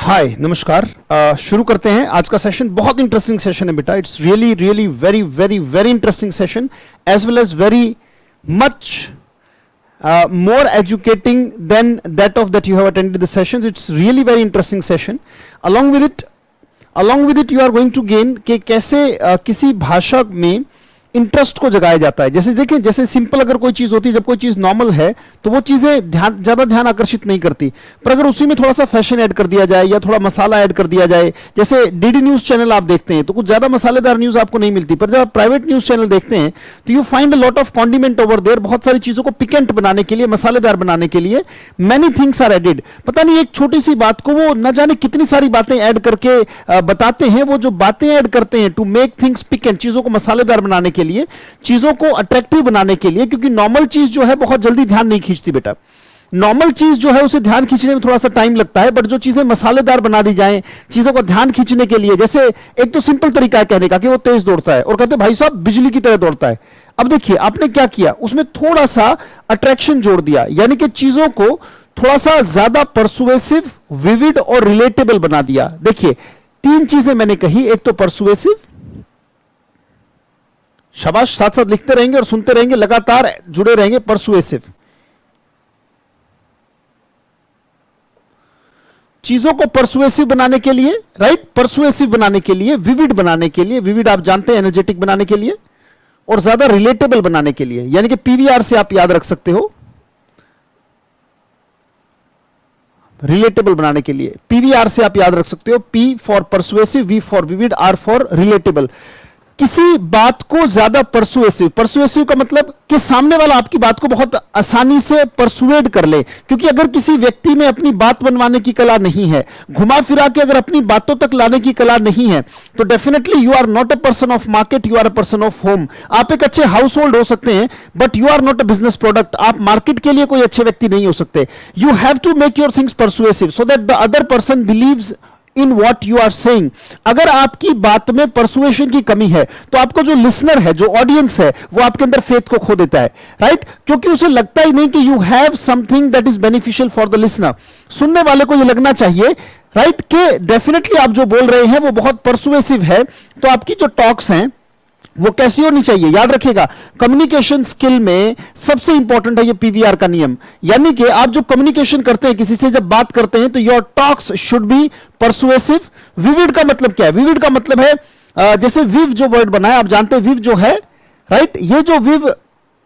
हाय नमस्कार। शुरू करते हैं आज का सेशन। बहुत इंटरेस्टिंग सेशन है बेटा। It's really really very very very interesting session as well as very much more educating than that of that you have attended the sessions. It's really very interesting session. Along with it you are going to gain कि कैसे किसी भाषा में interest को जगाया जाता है। जैसे देखें, जैसे सिंपल अगर कोई चीज होती है, जब कोई चीज नॉर्मल है तो वो चीजें ज्यादा ध्यान आकर्षित नहीं करती, पर अगर उसी में थोड़ा सा फैशन ऐड कर दिया जाए या थोड़ा मसाला ऐड कर दिया जाए, जैसे डीडी न्यूज चैनल आप देखते हैं तो कुछ ज्यादा मसालेदार न्यूज आपको नहीं मिलती, पर जब आप प्राइवेट न्यूज चैनल देखते हैं तो you find a lot of condiment over there. बहुत सारी चीजों को पिकेंट बनाने के लिए, मसालेदार बनाने के लिए मेनी थिंग्स आर एडेड। पता नहीं एक छोटी सी बात को वो न जाने कितनी सारी बातें ऐड करके बताते हैं। वो जो बातें ऐड करते हैं टू मेक थिंग्स पिकेंट, चीजों को मसालेदार बनाने के लिए, चीजों को अट्रैक्टिव बनाने के लिए, क्योंकि नॉर्मल चीज जो है बहुत जल्दी ध्यान नहीं खींचती बेटा। नॉर्मल चीज जो है उसे ध्यान खींचने में थोड़ा सा टाइम लगता है, बट जो चीजें मसालेदार बना दी जाएं चीजों को ध्यान खींचने के लिए, जैसे एक तो सिंपल तरीका है कहने का कि वो तेज दौड़ता है और कहते हैं भाई साहब बिजली की तरह दौड़ता है। अब देखिए आपने क्या किया, उसमें थोड़ा सा अट्रैक्शन जोड़ दिया, यानी कि चीजों को थोड़ा सा ज्यादा परसुएसिव, विविड और रिलेटेबल बना दिया। देखिए तीन चीजें मैंने कही, एक तो परसुएसिव, शाबाश, साथ साथ लिखते रहेंगे और सुनते रहेंगे, लगातार जुड़े रहेंगे। परसुएसिव, चीजों को परसुएसिव बनाने के लिए, राइट, परसुएसिव बनाने के लिए, विविड बनाने के लिए, विविड आप जानते हैं एनर्जेटिक बनाने के लिए, और ज्यादा रिलेटेबल बनाने के लिए, यानी कि पीवीआर से आप याद रख सकते हो, रिलेटेबल बनाने के लिए पीवीआर से आप याद रख सकते हो। P for persuasive, V for vivid, R for relatable. किसी बात को ज्यादा परसुएसिव, परसुएसिव का मतलब कि सामने वाला आपकी बात को बहुत आसानी से परसुएड कर ले, क्योंकि अगर किसी व्यक्ति में अपनी बात बनवाने की कला नहीं है, घुमा फिरा के अगर अपनी बातों तक लाने की कला नहीं है, तो definitely you are not a person of market, you are a person of home. आप एक अच्छे हाउस होल्ड हो सकते हैं, but you are not a business product. आप मार्केट के लिए कोई अच्छे व्यक्ति नहीं हो सकते। You have to make your things persuasive so that the other person believes in what you are saying. अगर आपकी बात में परसुएशन की कमी है तो आपको जो लिसनर है, जो ऑडियंस है, वो आपके अंदर फेथ को खो देता है, राइट, क्योंकि उसे लगता ही नहीं कि you have something that is beneficial for the listener. सुनने वाले को ये लगना चाहिए, राइट, कि डेफिनेटली आप जो बोल रहे हैं वो बहुत परसुएसिव है। तो आपकी जो टॉक्स हैं वो कैसी होनी चाहिए, याद रखिएगा, कम्युनिकेशन स्किल में सबसे इंपॉर्टेंट है ये पीवीआर का नियम। यानी कि आप जो कम्युनिकेशन करते हैं, किसी से जब बात करते हैं, तो your talks should be persuasive. Vivid का मतलब क्या है? विविड का मतलब है जैसे विव जो वर्ड बना है, आप जानते हैं विव जो है, राइट, ये जो विव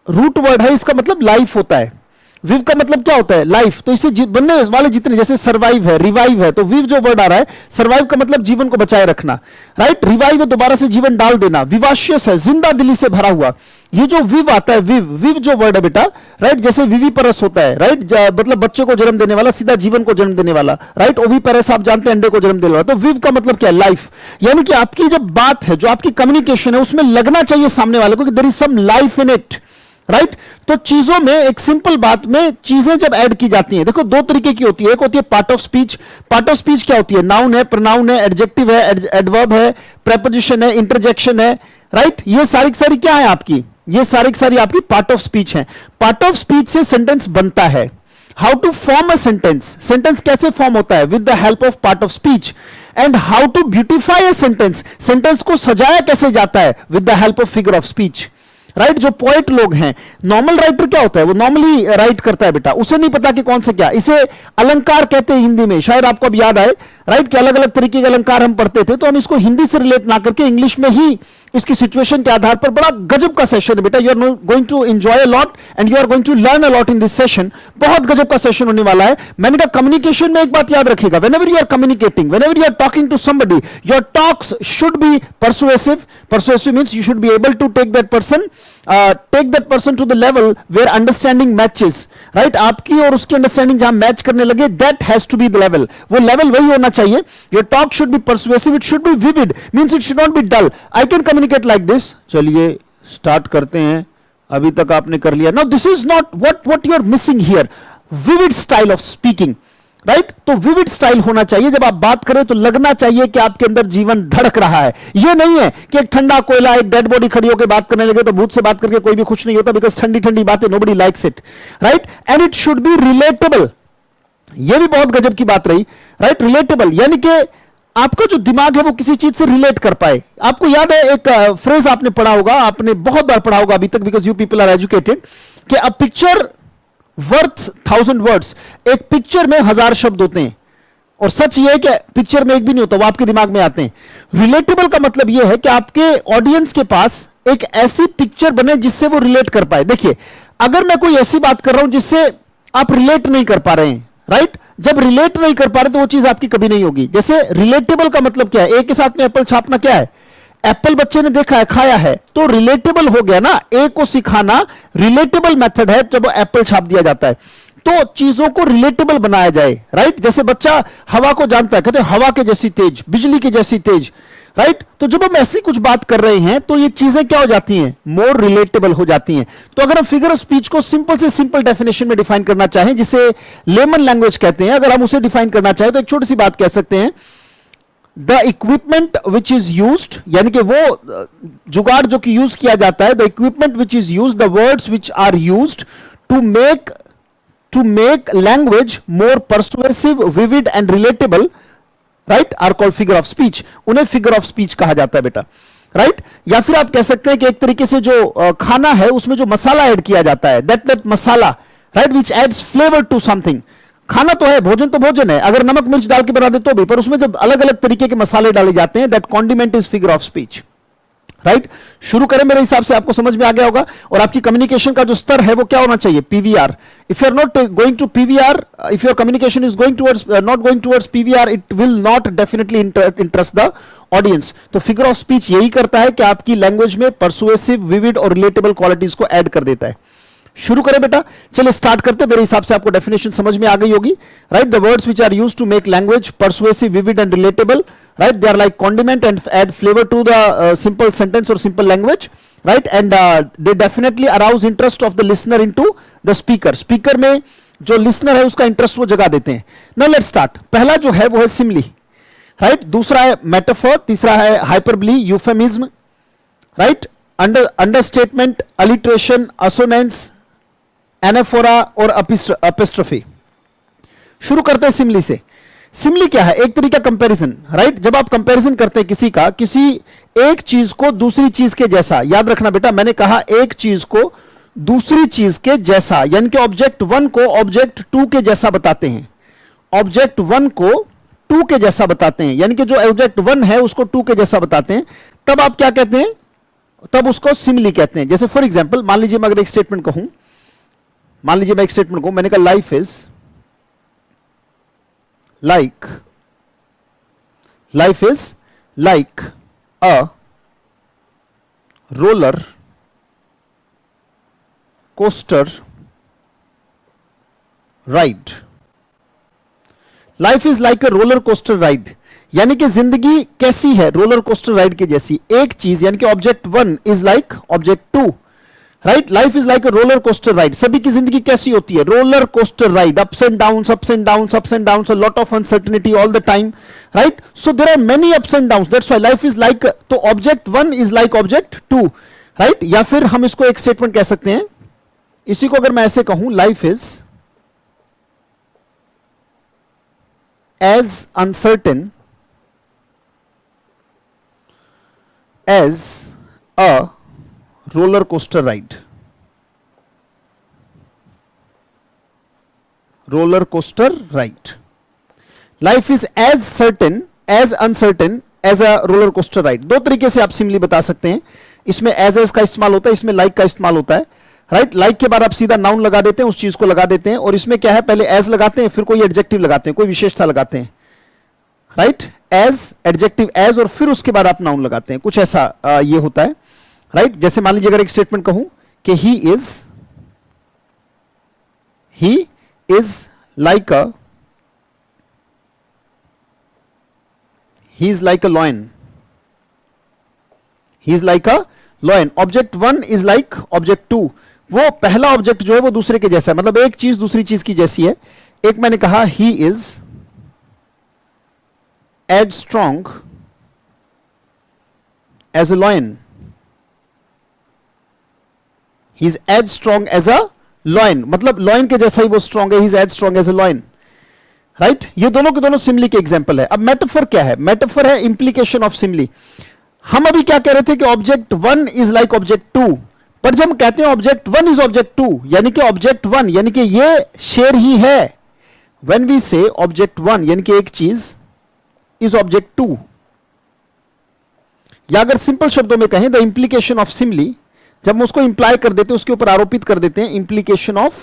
रूट वर्ड है इसका मतलब लाइफ होता है। विव का मतलब क्या होता है? लाइफ। तो इससे बनने वाले जितने, जैसे सर्वाइव है, रिवाइव है, तो विव जो वर्ड आ रहा है, सर्वाइव का मतलब जीवन को बचाए रखना, राइट, रिवाइव है दोबारा से जीवन डाल देना, विवाशियस है, जिंदा दिली से भरा हुआ। ये जो विव आता है, विव जो वर्ड है बेटा, राइट, जैसे विवीपरस होता है, राइट, मतलब बच्चे को जन्म देने वाला, सीधा जीवन को जन्म देने वाला, राइट, ओवीपेरस आप जानते हैं अंडे को जन्म देने वाला। तो विव का मतलब क्या है? लाइफ। यानी कि आपकी जब बात है, जो आपकी कम्युनिकेशन है, उसमें लगना चाहिए सामने वाले को कि there is some life in it, right. तो चीजों में, एक सिंपल बात में चीजें जब ऐड की जाती हैं, देखो दो तरीके की होती है। एक होती है part of speech. Part of speech क्या होती है? नाउन है, प्रोनाउन है, एडजेक्टिव है, एडवर्ब है, प्रेपोजिशन है, इंटरजेक्शन है, राइट। ये सारी की सारी क्या है आपकी? ये सारी की सारी आपकी पार्ट ऑफ स्पीच है। पार्ट ऑफ स्पीच से सेंटेंस बनता है। How to form a sentence, sentence कैसे फॉर्म होता है? With the help of part of speech. And how to beautify a sentence, sentence को सजाया कैसे जाता है? With the help of figure of speech, right. जो पोएट लोग हैं, नॉर्मल राइटर क्या होता है? वो नॉर्मली राइट करता है बेटा, उसे नहीं पता कि कौन सा क्या। इसे अलंकार कहते हैं हिंदी में, शायद आपको अब याद आए, राइट, कि अलग अलग तरीके के अलंकार हम पढ़ते थे, तो हम इसको हिंदी से रिलेट ना करके इंग्लिश में ही इसकी सिचुएशन के आधार पर, बड़ा गजब का सेशन है बेटा। You are going to enjoy a lot and you are going to learn a lot in this session. बहुत गजब का सेशन होने वाला है। मैंने कहा कम्युनिकेशन में एक बात याद रखिएगा, whenever you are communicating, whenever you are talking to somebody, your talks should be persuasive. Persuasive means you should be able to take that person to the level where understanding matches, right. आपकी और उसकी understanding जहां match करने लगे, that has to be the level. वो level वही होना चाहिए। Your talk should be persuasive, it should be vivid, means it should not be dull. I can communicate like this. चलिए स्टार्ट करते हैं। अभी तक आपने कर लिया। Now this is not what you are missing here, vivid style of speaking, right. तो vivid style होना चाहिए। जब आप बात करें तो लगना चाहिए कि आपके अंदर जीवन धड़क रहा है। यह नहीं है कि एक ठंडा कोयला, एक डेड बॉडी खड़ी होकर बात करने लगे तो भूत से बात करके कोई भी खुश नहीं होता, बिकॉज ठंडी ठंडी बातें nobody likes it, right. And it should be relatable, यह भी बहुत गजब की बात रही, राइट। रिलेटेबल यानी कि आपका जो दिमाग है वो किसी चीज से रिलेट कर पाए। आपको याद है एक फ्रेज आपने पढ़ा होगा, आपने बहुत बार पढ़ा होगा अभी तक, because you people are educated, कि अ पिक्चर वर्थ 1000 वर्ड्स। एक पिक्चर में 1000 शब्द होते हैं, और सच ये है कि पिक्चर में एक भी नहीं होता, वो आपके दिमाग में आते हैं। रिलेटेबल का मतलब यह है कि आपके ऑडियंस के पास एक ऐसी पिक्चर बने जिससे वो रिलेट कर पाए। देखिए, अगर मैं कोई ऐसी बात कर रहा हूं जिससे आप रिलेट नहीं कर पा रहे हैं, राइट, जब रिलेट नहीं कर पा रहे तो वो चीज आपकी कभी नहीं होगी। जैसे रिलेटेबल का मतलब क्या है, ए के साथ में एप्पल छापना क्या है, एप्पल बच्चे ने देखा है, खाया है, तो रिलेटेबल हो गया ना। ए को सिखाना रिलेटेबल मेथड है, जब एप्पल छाप दिया जाता है तो चीजों को रिलेटेबल बनाया जाए, राइट। जैसे बच्चा हवा को जानता है, कहते हैं हवा के जैसी तेज, बिजली के जैसी तेज, राइट। तो जब हम ऐसी कुछ बात कर रहे हैं तो ये चीजें क्या हो जाती हैं, मोर रिलेटेबल हो जाती हैं। तो अगर हम फिगर ऑफ स्पीच को सिंपल से सिंपल डेफिनेशन में डिफाइन करना चाहें, जिसे लेमन लैंग्वेज कहते हैं, अगर हम उसे डिफाइन करना चाहें तो एक छोटी सी बात कह सकते हैं, the equipment which is used, यानी कि वो जुगाड़ जो कि यूज किया जाता है, the equipment which is used, the words which are used to make language more persuasive, vivid and relatable, right, are called figure of speech. उन्हें फिगर ऑफ स्पीच कहा जाता है बेटा, राइट। या फिर आप कह सकते हैं कि एक तरीके से जो खाना है उसमें जो मसाला ऐड किया जाता है, that masala, right, which adds flavour to something. खाना तो है, भोजन तो भोजन है, अगर नमक मिर्च डाल के बना दे तो भी, पर उसमें जब अलग अलग तरीके के मसाले डाले जाते हैं, that condiment is figure of speech, right. शुरू करें, मेरे हिसाब से आपको समझ में आ गया होगा। और आपकी कम्युनिकेशन का जो स्तर है वो क्या होना चाहिए, PVR. If you are not going to PVR, if your communication is going towards not going towards PVR, it will not definitely interest the audience. तो फिगर ऑफ स्पीच यही करता है कि आपकी लैंग्वेज में परसुएसिव, विविड और relatable qualities को add कर देता है। शुरू करें बेटा, चलिए स्टार्ट करते हैं। मेरे हिसाब से आपको डेफिनेशन समझ में आ गई होगी, right. The words which are used to make language persuasive, vivid and relatable, right, they are like condiment and add flavor to the simple sentence or simple language, right, and they definitely arouse interest of the listener into the speaker में जो listener है उसका interest वो जगा देते हैं। now let's start। पहला जो है वो है simile, right, दूसरा है metaphor, तीसरा है hyperbole, euphemism, right, understatement, alliteration, assonance, anaphora और apostrophe। शुरू करते हैं simile से। सिमिली क्या है, एक तरीका कंपैरिजन, राइट। जब आप कंपैरिजन करते हैं किसी एक चीज को दूसरी चीज के जैसा, याद रखना बेटा, मैंने कहा एक चीज को दूसरी चीज के जैसा, यानी कि ऑब्जेक्ट 1 को ऑब्जेक्ट 2 के जैसा बताते हैं, ऑब्जेक्ट 1 को 2 के जैसा बताते हैं, यानी कि जो ऑब्जेक्ट 1 है उसको 2 के जैसा बताते हैं, तब आप क्या कहते हैं, तब उसको सिमिली कहते हैं। जैसे फॉर एग्जाम्पल, मान लीजिए मैं अगर एक स्टेटमेंट कहूं, मान लीजिए मैं एक स्टेटमेंट कहूं, मैंने कहा life is like a roller coaster ride। Life is like a roller coaster ride, यानी कि जिंदगी कैसी है, रोलर कोस्टर राइड के जैसी। एक चीज यानी कि object 1 is like object 2, right. Life is like a roller coaster ride, सभी की जिंदगी कैसी होती है, roller coaster ride, ups and downs, ups and downs, ups and downs, a lot of uncertainty all the time, right. So there are many ups and downs, that's why life is like, तो object 1 is like object 2, right. या फिर हम इसको एक statement कह सकते हैं, इसी को अगर मैं ऐसे कहूं, life is as uncertain as a roller coaster ride, roller coaster ride. Life is as certain as uncertain as a roller coaster ride. दो तरीके से आप सिमिली बता सकते हैं, इसमें एज का इस्तेमाल होता है, इसमें लाइक का इस्तेमाल होता है, राइट। लाइक के बाद आप सीधा नाउन लगा देते हैं, उस चीज को लगा देते हैं, और इसमें क्या है, पहले एज लगाते हैं, फिर कोई एडजेक्टिव लगाते हैं, कोई विशेषता लगाते हैं, राइट। एज, एडजेक्टिव एज, और फिर उसके बाद आप नाउन लगाते हैं, कुछ ऐसा ये होता है, राइट। जैसे मान लीजिए अगर एक स्टेटमेंट कहूं कि ही is like a lion, he is like a lion, object 1 is like object 2, वो पहला ऑब्जेक्ट जो है वो दूसरे के जैसा है, मतलब एक चीज दूसरी चीज की जैसी है। एक मैंने कहा he is as strong as a lion, he is as strong as a lion, मतलब लॉयन के जैसा ही वो स्ट्रॉन्ग है, he is as strong as a lion. Right ये दोनों के दोनों सिमली के एग्जाम्पल है। अब मेटाफर क्या है? मेटाफर है इंप्लीकेशन ऑफ सिमली। हम अभी क्या कह रहे थे कि object one is like object two, पर जब हम कहते हैं object one is object two, यानी कि ऑब्जेक्ट वन यानी कि ये शेर ही है। व्हेन वी से ऑब्जेक्ट वन यानी कि एक चीज इज ऑब्जेक्ट टू, या अगर सिंपल शब्दों में कहें द इंप्लीकेशन ऑफ सिमली, जब हम उसको इंप्लाई कर देते हैं, उसके ऊपर आरोपित कर देते हैं इंप्लीकेशन ऑफ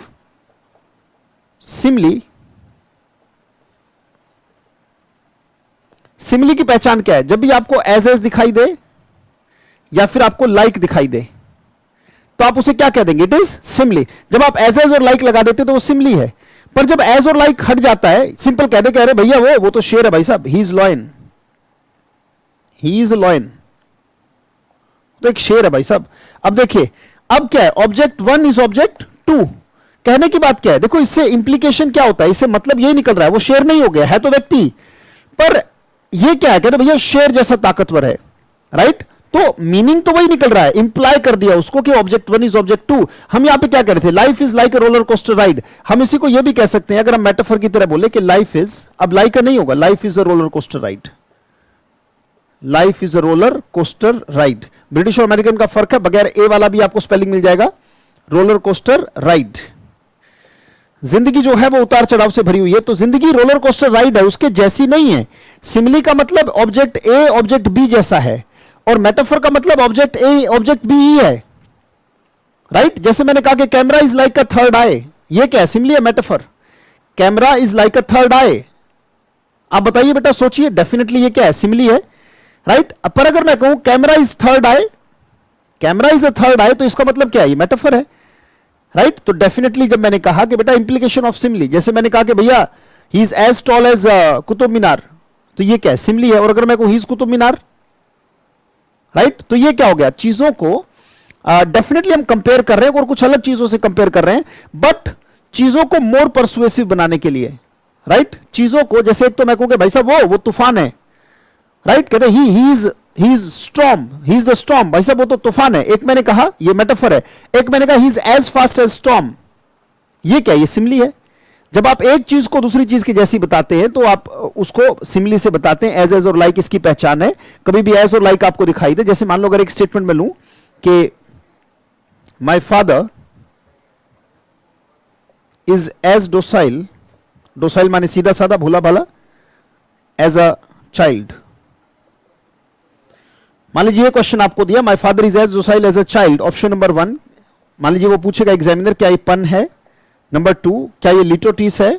सिमली। सिमली की पहचान क्या है? जब भी आपको एज दिखाई दे या फिर आपको लाइक दिखाई दे तो आप उसे क्या कह देंगे? It is simile. जब आप एज और लाइक लगा देते तो वो सिमली है, पर जब एज और लाइक हट जाता है, सिंपल कह दे, कह रहे भैया वो तो शेर है भाई साहब, he is lion, he is lion, तो एक शेर है भाई साहब। अब देखिए अब क्या है? Object one is object two. कहने की बात क्या है? देखो इससे इंप्लीकेशन क्या होता है, इससे मतलब यही निकल रहा है वो शेर नहीं हो गया है तो व्यक्ति, पर ये क्या है? कहते भैया शेर जैसा ताकतवर है, राइट? तो मीनिंग तो वही निकल रहा है, इंप्लाई कर दिया उसको कि object one is object two. हम यहां पे क्या कर रहे थे? Life is like a roller coaster ride. हम इसी को यह भी कह सकते हैं अगर हम मेटाफर की तरह बोले कि लाइफ इज, अब लाइक नहीं होगा, life is a roller coaster ride, life is a roller coaster ride. British और अमेरिकन का फर्क है, बगैर ए वाला भी आपको स्पेलिंग मिल जाएगा, रोलर कोस्टर राइड। जिंदगी जो है वो उतार चढ़ाव से भरी हुई है, तो जिंदगी रोलर कोस्टर राइड है, उसके जैसी नहीं है। सिमिली का मतलब ऑब्जेक्ट ए ऑब्जेक्ट बी जैसा है, और मेटाफर का मतलब ऑब्जेक्ट ए ऑब्जेक्ट बी ही है, राइट? जैसे मैंने कहा कि camera is like a third eye, ये क्या है? सिमिली है, metaphor. Camera is like a third eye. आप बताइए बेटा, सोचिए, डेफिनेटली ये क्या है? सिमिली है, राइट? पर अगर मैं कहूं camera is third eye, camera is a third eye, तो इसका मतलब क्या है? ये मेटाफर है, राइट? तो डेफिनेटली जब मैंने कहा कि बेटा इंप्लीकेशन ऑफ सिमिली, जैसे मैंने कहा कि भैया he is as tall as Qutub Minar, तो ये क्या है? सिमिली है। और अगर मैं कहूं he is Qutub Minar, right? तो ये क्या हो गया? चीजों को डेफिनेटली हम कंपेयर कर रहे हैं और कुछ अलग चीजों से कंपेयर कर रहे हैं, बट चीजों को मोर परसुएसिव बनाने के लिए, राइट? चीजों को, जैसे एक तो मैं कहूं भाई साहब वो तूफान है, राइट? कहते he is storm, he is the storm, भाई साहब वो तो तूफान है। एक मैंने कहा ये मेटाफर है, एक मैंने कहा he is as fast as storm, ये क्या? ये सिमिली है। जब आप एक चीज को दूसरी चीज की जैसी बताते हैं तो आप उसको सिमिली से बताते हैं। एज और लाइक इसकी पहचान है। कभी भी एज और लाइक आपको दिखाई दे, जैसे मान लो अगर एक स्टेटमेंट में लूं कि my father is as docile, docile माने सीधा साधा भोला भाला, एज अ चाइल्ड। मान लीजिए ये क्वेश्चन आपको दिया, my father is as docile as a child, option number 1। मान लीजिए वो पूछेगा एग्जामिनर, क्या ये पन है? नंबर 2, क्या ये लिटोटिस है,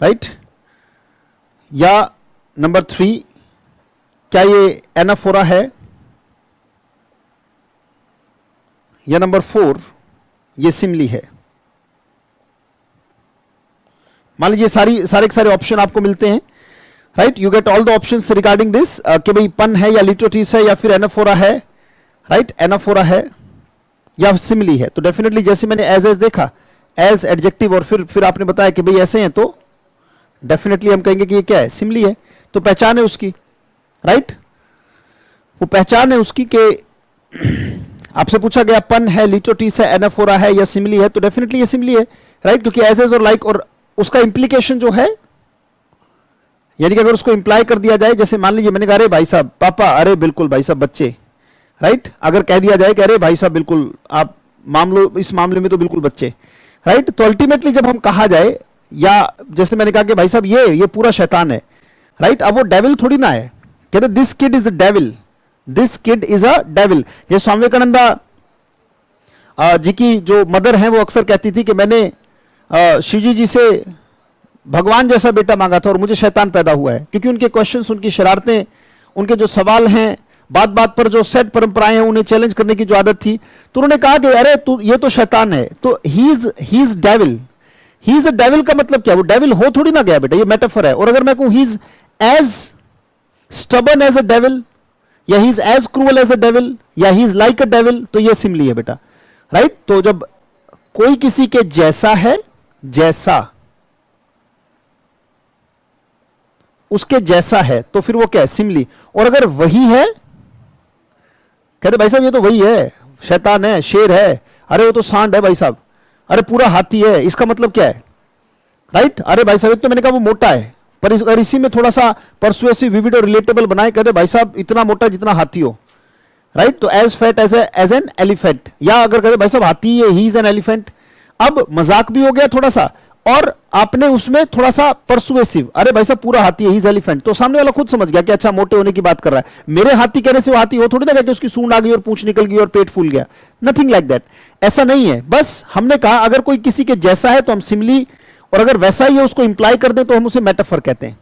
राइट? या नंबर 3, क्या ये एनाफोरा है? या नंबर 4, ये सिमिली है? मान लीजिए सारे के सारे ऑप्शन आपको मिलते हैं, right? You get all the options regarding this, कि भाई पन है या लिटोटिस है या फिर एनाफोरा है, राइट? एनाफोरा है या सिमिली है। तो डेफिनेटली जैसे मैंने एज देखा, एज एडजेक्टिव, और फिर आपने बताया कि भाई ऐसे हैं, तो डेफिनेटली हम कहेंगे कि ये क्या है? सिमिली है। तो पहचान है उसकी, राइट? वो पहचान है उसकी कि आपसे पूछा गया पन है, लिटोटिस है, एनाफोरा है या सिमिली है, तो डेफिनेटली ये सिमिली है, राइट? क्योंकि एज और लाइक, और उसका इंप्लीकेशन जो है, यानी कि अगर उसको इंप्लाई कर दिया जाए, जैसे मान लीजिए मैंने कहा अरे भाई साहब पापा, अरे बिल्कुल भाई साहब बच्चे, राइट? अगर कह दिया जाए कि अरे भाई साहब बिल्कुल आप इस मामले में तो बिल्कुल बच्चे, राइट? तो अल्टीमेटली जब हम कहा जाए, या जैसे मैंने कहा कि भाई साहब ये पूरा शैतान है, राइट? अब वो डेविल थोड़ी ना है, कहते this kid is a devil, this kid is a devil. ये स्वामी विवेकानंदा जी की जो मदर हैं वो अक्सर कहती थी कि मैंने शिवजी जी से भगवान जैसा बेटा मांगा था और मुझे शैतान पैदा हुआ है, क्योंकि उनके क्वेश्चंस, उनकी शरारतें, उनके जो सवाल हैं, बात बात पर जो सेट परंपराएं हैं, उन्हें चैलेंज करने की जो आदत थी, तो उन्होंने कहा कि अरे तू ये तो शैतान है, तो he is devil. He is a devil का मतलब क्या? वो डेविल हो थोड़ी ना गया बेटा, ये मेटाफर है। और अगर मैं कहूं he is as stubborn as a devil, या he is as cruel as a devil, या he is like a devil, तो ये सिमिली है बेटा, राइट? तो जब कोई किसी के जैसा है, जैसा उसके जैसा है, तो फिर वो क्या है? सिमिली। और अगर वही है, कहते भाई साहब ये तो वही है, शैतान है, शेर है, अरे वो तो सांड है भाई साहब, अरे पूरा हाथी है, इसका मतलब क्या है? राइट। अरे भाई साहब, तो मैंने कहा वो मोटा है, पर अगर इसी में थोड़ा सा परसुएसिव, विविड और रिलेटेबल बनाए, कहते भाई साहब इतना मोटा जितना हाथी हो, राइट। तो as fat as an elephant, या अगर कहते भाई साहब हाथी है, ही इज एन एलिफेंट। अब मजाक भी हो गया थोड़ा सा, और आपने उसमें थोड़ा सा परसुएसिव, अरे भाई साहब पूरा हाथी है, ही इज एलिफेंट, तो सामने वाला खुद समझ गया कि अच्छा मोटे होने की बात कर रहा है। मेरे हाथी कहने से वो हाथी हो थोड़ी ना कि उसकी सूंड आ गई और पूंछ निकल गई और पेट फूल गया, नथिंग लाइक दैट, ऐसा नहीं है। बस हमने कहा अगर कोई किसी के जैसा है तो हम सिमिली, और अगर वैसा ही है उसको इंप्लाई कर दें तो हम उसे मेटाफर कहते हैं,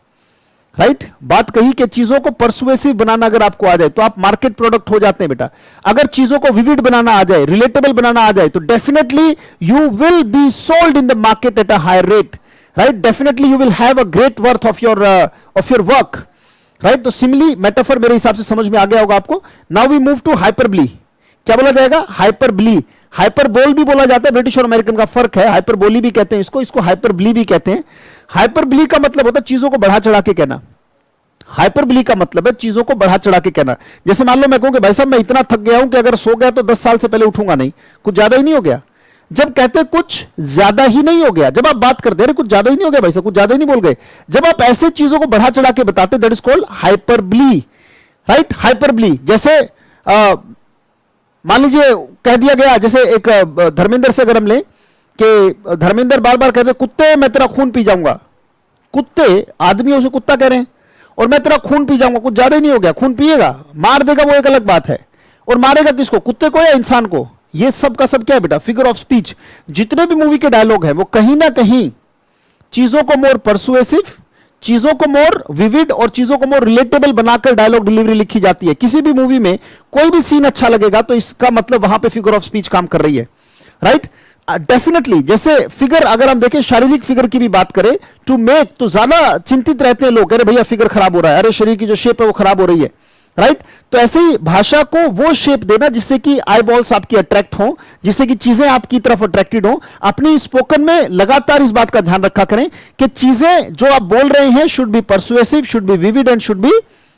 राइट। बात कही कि चीजों को परसुएसिव बनाना अगर आपको आ जाए तो आप मार्केट प्रोडक्ट हो जाते हैं बेटा। अगर चीजों को विविड बनाना आ जाए, रिलेटेबल बनाना आ जाए, तो definitely you will be sold in the market at a higher rate, right. Definitely you will have a great worth of your work, right. तो सिमिली मेटाफर मेरे हिसाब से समझ में आ गया होगा आपको। Now we move to hyperbole. क्या बोला जाएगा? हाइपरबली। हाइपरबोल भी बोला जाता है, ब्रिटिश और अमेरिकन का फर्क है, हाइपरबोली भी कहते हैं इसको हाइपरबली भी कहते हैं। हाइपरबली का मतलब होता है चीजों को बढ़ा चढ़ा के कहना। हाइपरबली का मतलब है चीजों को बढ़ा चढ़ा के कहना। जैसे मान लो मैं कहूं कि भाई साहब मैं इतना थक गया हूं कि अगर सो गया तो 10 साल से पहले उठूंगा नहीं, कुछ ज्यादा ही नहीं हो गया। जब कहते हैं कुछ ज्यादा ही नहीं हो गया, जब आप बात करते हैं कुछ ज्यादा ही नहीं हो गया भाई साहब, कुछ ज्यादा ही नहीं बोल गए, जब आप ऐसे चीजों को बढ़ा चढ़ा के बताते, that is called hyperbole, right. Hyperbole. जैसे मान लीजिए कह दिया गया, जैसे एक धर्मेंद्र से अगर हम लें कि धर्मेंद्र बार बार कहते कुत्ते मैं तेरा खून पी जाऊंगा, कुत्ते आदमी उसे कुत्ता कह रहे हैं, और मैं तेरा खून पी जाऊंगा, कुछ ज्यादा ही नहीं हो गया, खून पिएगा, मार देगा वो एक अलग बात है, और मारेगा किसको? कुत्ते को या इंसान को? ये सब का सब क्या है बेटा? Figure of speech. जितने भी मूवी के डायलॉग हैं वो कहीं ना कहीं चीजों को मोर परसुएसिव, चीजों को मोर विविड और चीजों को मोर रिलेटेबल बनाकर डायलॉग डिलीवरी लिखी जाती है। किसी भी मूवी में कोई भी सीन अच्छा लगेगा तो इसका मतलब वहां पे फिगर ऑफ स्पीच काम कर रही है, राइट। डेफिनेटली। जैसे फिगर अगर हम देखें, शारीरिक फिगर की भी बात करें, टू मेक, तो ज्यादा चिंतित रहते हैं लोग, अरे भैया फिगर खराब हो रहा है, अरे शरीर की जो शेप है वो खराब हो रही है, राइट। तो ऐसे ही भाषा को वो शेप देना जिससे कि आई बॉल्स आपकी अट्रैक्ट हो, जिससे कि चीजें आपकी तरफ अट्रैक्टेड हो। अपनी स्पोकन में लगातार इस बात का ध्यान रखा करें कि चीजें जो आप बोल रहे हैं should be persuasive, should be vivid and should be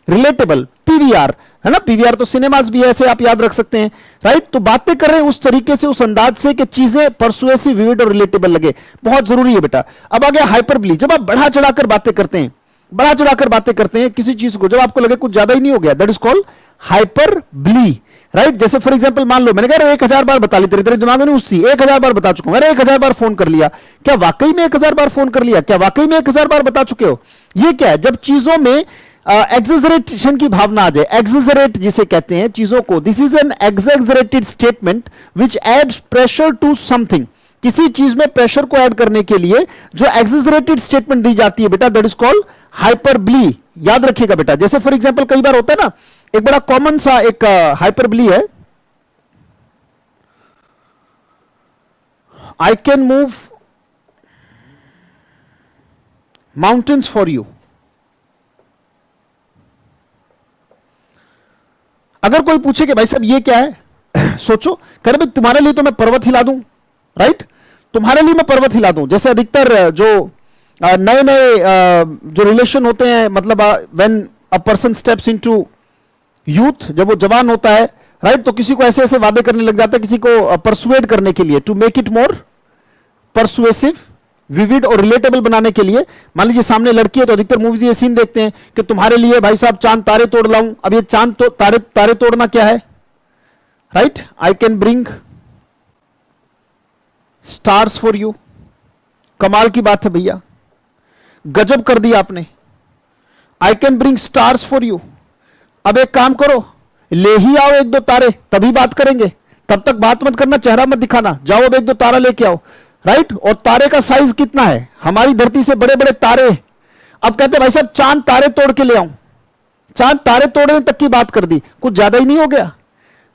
relatable. PVR है ना, पीवीआर तो सिनेमास भी है, ऐसे आप याद रख सकते हैं, राइट। तो बातें कर रहे हैं उस तरीके से, उस अंदाज से कि चीजें परसुएसिव, विविड और रिलेटेबल लगे, बहुत जरूरी है बेटा। अब आ गया हाइपरबली। जब आप बढ़ा चढ़ाकर बातें करते हैं, बढ़ा चढ़ाकर बातें करते हैं किसी चीज को, जब आपको लगे कुछ ज्यादा ही नहीं हो गया, that is called hyperbole, right. जैसे फॉर एग्जांपल मान लो मैंने कहा 1000 बार बता ली, तेरे दिमाग में नहीं उसकी 1000 बार बता चुका हूं, अरे 1000 बार फोन कर लिया, क्या वाकई में 1000 बार फोन कर लिया? क्या वाकई में 1000 बार बता चुके हो? ये क्या है? जब चीजों में एक्सेजरेशन की भावना आ जाए, एक्सेजरेट जिसे कहते हैं चीजों को, this is an exaggerated statement which adds pressure to something. किसी चीज में प्रेशर को ऐड करने के लिए जो एक्सेजरेटेड स्टेटमेंट दी जाती है बेटा, दैट इज कॉल्ड हाइपरबली। याद रखिएगा बेटा। जैसे फॉर एग्जांपल कई बार होता है ना, एक बड़ा कॉमन सा एक हाइपरबली है, I can move mountains for you. अगर कोई पूछे कि भाई साहब ये क्या है, सोचो, कह रहे तुम्हारे लिए तो मैं पर्वत हिला दूं, राइट। तुम्हारे लिए मैं पर्वत हिला दूं। जैसे अधिकतर जो नए नए जो रिलेशन होते हैं, मतलब when a person steps into youth, जब वो जवान होता है, राइट, तो किसी को ऐसे ऐसे वादे करने लग जाता है, किसी को परसुएड करने के लिए, to make it more persuasive, vivid और रिलेटेबल बनाने के लिए। मान लीजिए सामने लड़की है तो अधिकतर मूवीज ये सीन देखते हैं कि तुम्हारे लिए भाई साहब चांद तारे तोड़ लाऊं। अब ये चांद तो तारे तोड़ना क्या है, right. I can bring stars for you. कमाल की बात है भैया, गजब कर दिया आपने। I can bring stars for you. अब एक काम करो, ले ही आओ 1-2 तारे, तभी बात करेंगे, तब तक बात मत करना, चेहरा मत दिखाना, जाओ अब 1-2 तारा लेके आओ, राइट। और तारे का साइज कितना है? हमारी धरती से बड़े बड़े तारे। अब कहते भाई साहब चांद तारे तोड़ के ले आऊं, चांद तारे तोड़ने तक की बात कर दी, कुछ ज्यादा ही नहीं हो गया,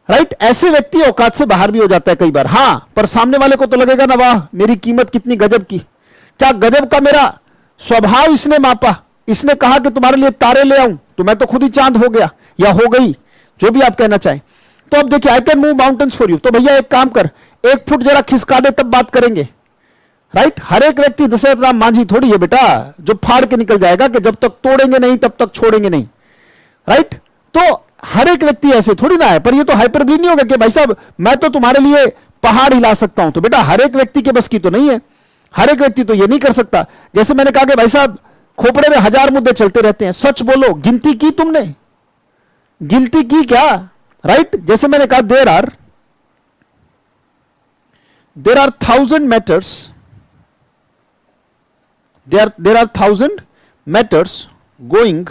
राइट। ऐसे व्यक्ति औकात से बाहर भी हो जाता है कई बार, हां, पर सामने वाले को तो लगेगा ना, वाह मेरी कीमत कितनी गजब की, क्या गजब का मेरा स्वभाव इसने मापा, इसने कहा कि तुम्हारे लिए तारे ले आऊं तो मैं तो खुद ही चांद हो गया या हो गई, जो भी आप कहना चाहें। तो अब देखिए, I can move mountains for you, तो भैया एक काम कर, 1 फुट जरा खिसका दे तब बात करेंगे, राइट। हर एक व्यक्ति दशरथ राम मांझी थोड़ी है बेटा जो फाड़ के निकल जाएगा कि जब तक तोड़ेंगे नहीं तब तक छोड़ेंगे नहीं, राइट। तो हर एक व्यक्ति ऐसे थोड़ी ना है। पर ये तो हाइपरबली नहीं होगा कि भाई साहब मैं तो तुम्हारे लिए पहाड़ हिला सकता हूं, तो बेटा हर एक व्यक्ति के बस की तो नहीं है, हर एक व्यक्ति तो ये नहीं कर सकता। जैसे मैंने कहा कि भाई साहब खोपड़े में 1000 मुद्दे चलते रहते हैं, सच बोलो गिनती की तुमने? गिनती की क्या? राइट जैसे मैंने कहा there are 1000 matters, there are 1000 matters going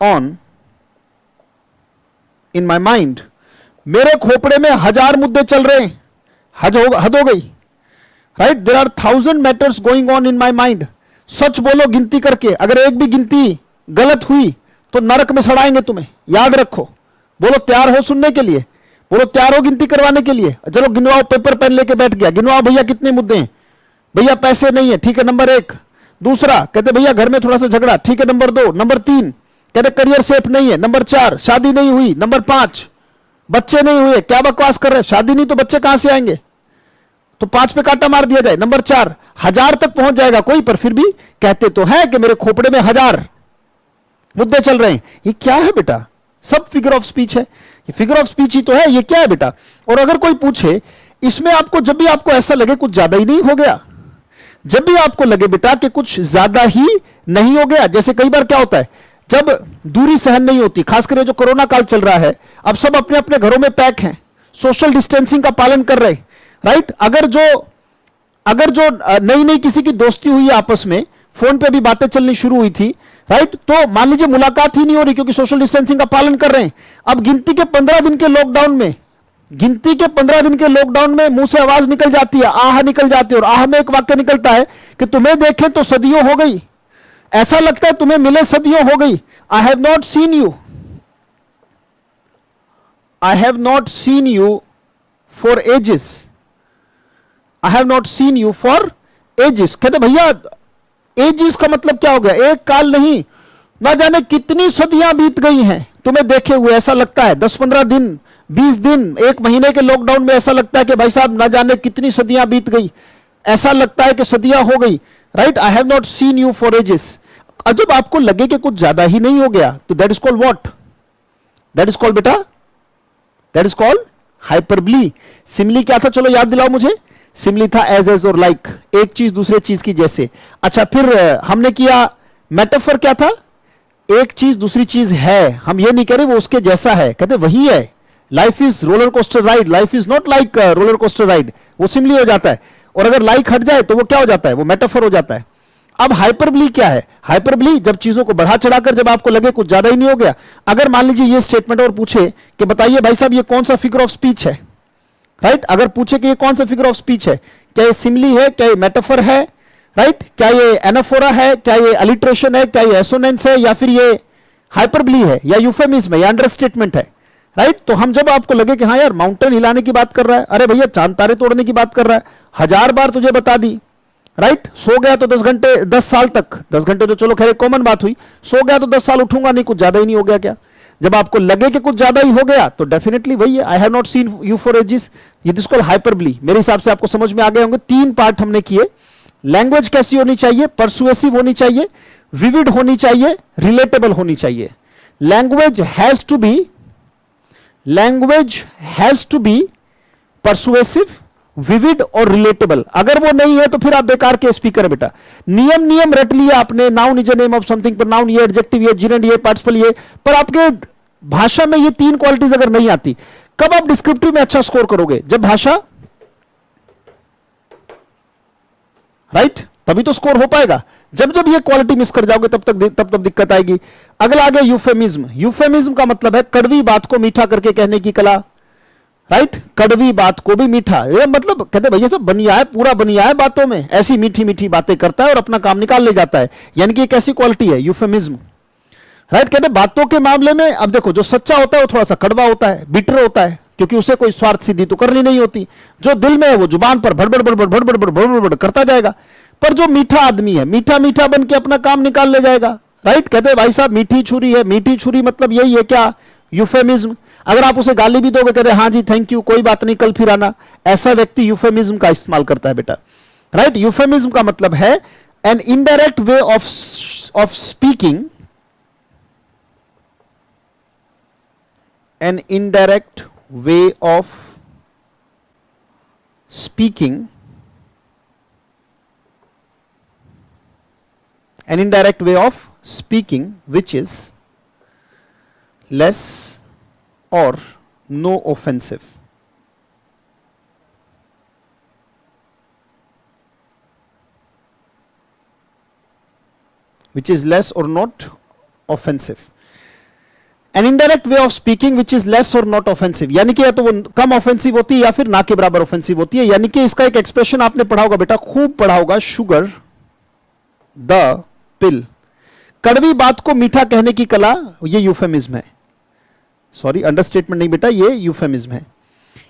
on in my mind। मेरे खोपड़े में 1000 मुद्दे चल रहे हैं, हद हो गई। Right there are 1000 matters going on in my mind. सच बोलो गिनती करके, अगर एक भी गिनती गलत हुई तो नरक में सड़ाएंगे तुम्हें, याद रखो। बोलो तैयार हो सुनने के लिए, बोलो तैयार हो गिनती करवाने के लिए। चलो गिनवाओ, पेपर पेन लेके बैठ गया, गिनवाओ भैया कितने मुद्दे हैं। भैया पैसे नहीं है, ठीक है नंबर 1। दूसरा कहते भैया घर में थोड़ा सा झगड़ा, ठीक है नंबर 2। नंबर 3 कहते करियर सेफ नहीं है, नंबर 4 शादी नहीं हुई, नंबर 5 बच्चे नहीं हुए। क्या बकवास कर रहे हैं, शादी नहीं तो बच्चे कहां से आएंगे? तो 5 पे कांटा मार दिया जाए। नंबर 4 1000 तक पहुंच जाएगा कोई, पर फिर भी कहते तो है कि मेरे खोपड़े में 1000 मुद्दे चल रहे हैं। ये क्या है बेटा? सब फिगर ऑफ स्पीच है, ये फिगर ऑफ स्पीच ही तो है, ये क्या है बेटा? और अगर कोई पूछे इसमें आपको, जब भी आपको ऐसा लगे कुछ ज्यादा ही नहीं हो गया, जब भी आपको लगे बेटा कि कुछ ज्यादा ही नहीं हो गया, जैसे कई बार क्या होता है जब दूरी सहन नहीं होती, खासकर जो कोरोना काल चल रहा है, अब सब अपने अपने घरों में पैक हैं, सोशल डिस्टेंसिंग का पालन कर रहे, राइट। अगर जो नई नई किसी की दोस्ती हुई है आपस में, फोन पे भी बातें चलनी शुरू हुई थी, राइट, तो मान लीजिए मुलाकात ही नहीं हो रही क्योंकि सोशल डिस्टेंसिंग का पालन कर रहे हैं। अब गिनती के 15 दिन के लॉकडाउन में मुंह से आवाज निकल जाती है, आह निकल जाती है, और आह में एक वाक्य निकलता है कि तुम्हें देखे तो सदियों हो गई, ऐसा लगता है तुम्हें मिले सदियों हो गई। I have not seen you, I have not seen you for ages, I have not seen you for ages. कहते भैया एजेस का मतलब क्या हो गया? एक काल नहीं, ना जाने कितनी सदियां बीत गई हैं तुम्हें देखे हुए। ऐसा लगता है 10-15 दिन, 20 दिन, एक महीने के लॉकडाउन में ऐसा लगता है कि भाई साहब ना जाने कितनी सदियां बीत गई, ऐसा लगता है कि सदियां हो गई, right. I have not seen you for ages. जब आपको लगे कि कुछ ज्यादा ही नहीं हो गया तो that is called what? That is called बेटा, that is called hyperbole. Simile क्या था? चलो याद दिलाओ मुझे। सिमिली था एज और लाइक, एक चीज दूसरे चीज की जैसे। अच्छा, फिर हमने किया मेटाफर क्या था? एक चीज दूसरी चीज है, हम ये नहीं कह रहे वो उसके जैसा है, कहते वही है। Life is roller coaster ride, life is not like roller coaster ride, वो सिमिली हो जाता है। और अगर लाइक हट जाए तो वो क्या हो जाता है? वो मेटाफर हो जाता है। अब हाइपरबली क्या है? हाइपरबली जब चीजों को बढ़ा चढ़ाकर, जब आपको लगे कुछ ज्यादा ही नहीं हो गया। अगर मान लीजिए ये स्टेटमेंट और पूछे कि बताइए भाई साहब ये कौन सा फिगर ऑफ स्पीच है, राइट। अगर पूछे कि ये कौन सा फिगर ऑफ स्पीच है, क्या ये सिमिली है, क्या ये मेटाफर है, राइट, क्या ये एनाफोरा है, क्या ये अलिट्रेशन है, क्या ये एसोनेंस है, या फिर ये हाइपरबली है, या यूफेमिज्म है, या अंडरस्टेटमेंट है, राइट। तो हम जब आपको लगे कि हाँ यार माउंटेन हिलाने की बात कर रहा है, अरे भैया चांद तारे तोड़ने की बात कर रहा है, 1000 बार तुझे बता दी, राइट। सो गया तो 10 घंटे, 10 साल तक, 10 घंटे तो चलो खैर कॉमन बात हुई, सो गया तो 10 साल उठूंगा नहीं, कुछ ज्यादा ही नहीं हो गया क्या? जब आपको लगे कि कुछ ज्यादा ही हो गया तो डेफिनेटली वही है, I have not seen you for ages. ये दिस कॉल्ड हाइपरबली। मेरे हिसाब से आपको समझ में आ गए होंगे। 3 पार्ट हमने किए। लैंग्वेज कैसी होनी चाहिए? परसुएसिव होनी चाहिए, विविड होनी चाहिए, रिलेटेबल होनी चाहिए। Language has to be persuasive, vivid और रिलेटेबल। अगर वो नहीं है तो फिर आप बेकार के स्पीकर है बेटा। नियम रट लिया आपने, noun is a name of something, पर नाउन ये, एडजेक्टिव ये, जिनेंड ये, पार्टिसिपल ये, पर आपके भाषा में ये 3 क्वालिटीज अगर नहीं आती, कब आप डिस्क्रिप्टिव में अच्छा स्कोर करोगे? जब भाषा, राइट, तभी तो स्कोर हो पाएगा। जब जब ये क्वालिटी मिस कर जाओगे तब दिक्कत आएगी। अगला आ गया यूफेमिज्म। यूफेमिज्म का मतलब है कड़वी बात को मीठा करके कहने की कला, राइट। कड़वी बात को भी मीठा, ये मतलब कहते भैया सब बनिया है, पूरा बनिया है बातों में, ऐसी मीठी मीठी बातें करता है और अपना काम निकाल ले जाता है, यानी कि एक ऐसी क्वालिटी है यूफेमिज्म, राइट। कहते बातों के मामले में, अब देखो जो सच्चा होता है वो थोड़ा सा कड़वा होता है, बिटर होता है, क्योंकि उसे कोई स्वार्थ सिद्धि तो करनी नहीं होती। जो दिल में है वो जुबान पर भड़बड़ भड़बड़ भड़बड़ भड़बड़ भड़बड़ करता जाएगा। पर जो मीठा आदमी है, मीठा मीठा बन के अपना काम निकाल ले जाएगा, राइट। कहते भाई साहब मीठी छुरी है, मीठी छुरी मतलब यही है क्या? यूफेमिज्म। अगर आप उसे गाली भी दोगे, कहते हाँ जी थैंक यू, कोई बात नहीं, कल फिर आना, ऐसा व्यक्ति यूफेमिज्म का इस्तेमाल करता है बेटा, राइट। यूफेमिज्म का मतलब है an indirect way of speaking, an indirect way of speaking an indirect way of speaking which is less और no offensive. which is less or not offensive. An indirect way of speaking which is less or not offensive, यानी कि या तो वो कम offensive होती है या फिर ना के बराबर ऑफेंसिव होती है. यानी कि इसका एक एक्सप्रेशन आपने पढ़ा होगा बेटा, खूब पढ़ा होगा, शुगर द पिल. कड़वी बात को मीठा कहने की कला, ये यूफेमिज्म है. सॉरी, अंडरस्टेटमेंट नहीं बेटा, ये यूफेमिज्म है.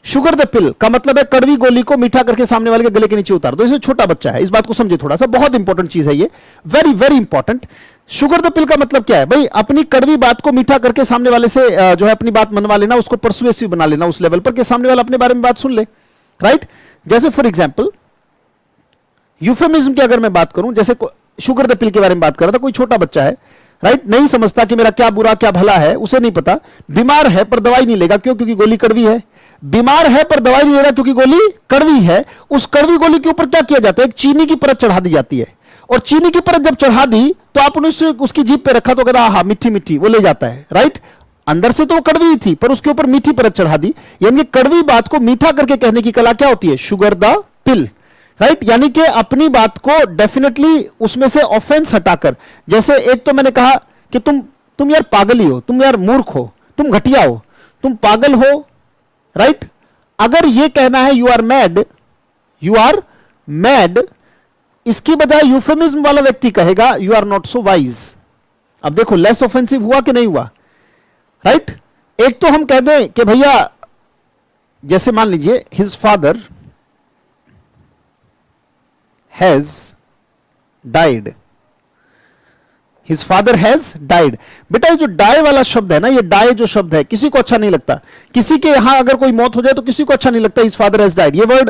शुगर द पिल का मतलब है कड़वी गोली को मीठा करके सामने वाले के गले के नीचे उतार दो. इसे छोटा बच्चा है, इस बात को समझे थोड़ा सा, बहुत इंपॉर्टेंट चीज है ये, very very important. Sugar the पिल का मतलब क्या है भाई? अपनी कड़वी बात को मीठा करके सामने वाले से जो है अपनी बात मनवा लेना, उसको परसुएसिव बना लेना उस लेवल पर कि सामने वाला अपने बारे में बात सुन ले. राइट? जैसे फॉर एग्जाम्पल यूफेमिज्म की अगर मैं बात करूं, जैसे शुगर द पिल के बारे में बात कर रहा था, कोई छोटा बच्चा है, राइट, नहीं समझता कि मेरा क्या बुरा क्या भला है, उसे नहीं पता. बीमार है पर दवाई नहीं लेगा, क्यों? क्योंकि गोली कड़वी है. बीमार है पर दवाई नहीं ले रहा क्योंकि गोली कड़वी है. उस कड़वी गोली के ऊपर क्या किया जाता है? एक चीनी की परत चढ़ा दी जाती है. और चीनी की परत जब चढ़ा दी तो आपने उसकी जीभ पे रखा तो कहता हाँ मीठी मीठी, वो ले जाता है. राइट? अंदर से तो वो कड़वी थी पर उसके ऊपर मीठी परत चढ़ा दी. यानी कड़वी बात को मीठा करके कहने की कला क्या होती है? Sugar the pill. राइट? यानी कि अपनी बात को डेफिनेटली उसमें से ऑफेंस हटाकर, जैसे एक तो मैंने कहा कि तुम यार पागल ही हो, तुम यार मूर्ख हो, तुम घटिया हो, तुम पागल हो. राइट? अगर यह कहना है यू आर मैड, इसकी बजाय यूफेमिज्म वाला व्यक्ति कहेगा you are not so wise. अब देखो लेस ऑफेंसिव हुआ कि नहीं हुआ? राइट? एक तो हम कह दें कि भैया, जैसे मान लीजिए his father has died. His father has died. बेटा ये जो डाई वाला शब्द है ना, ये डाई जो शब्द है किसी को अच्छा नहीं लगता. किसी के यहां अगर कोई मौत हो जाए तो किसी को अच्छा नहीं लगता हिज फादर हैज डाइड, ये वर्ड.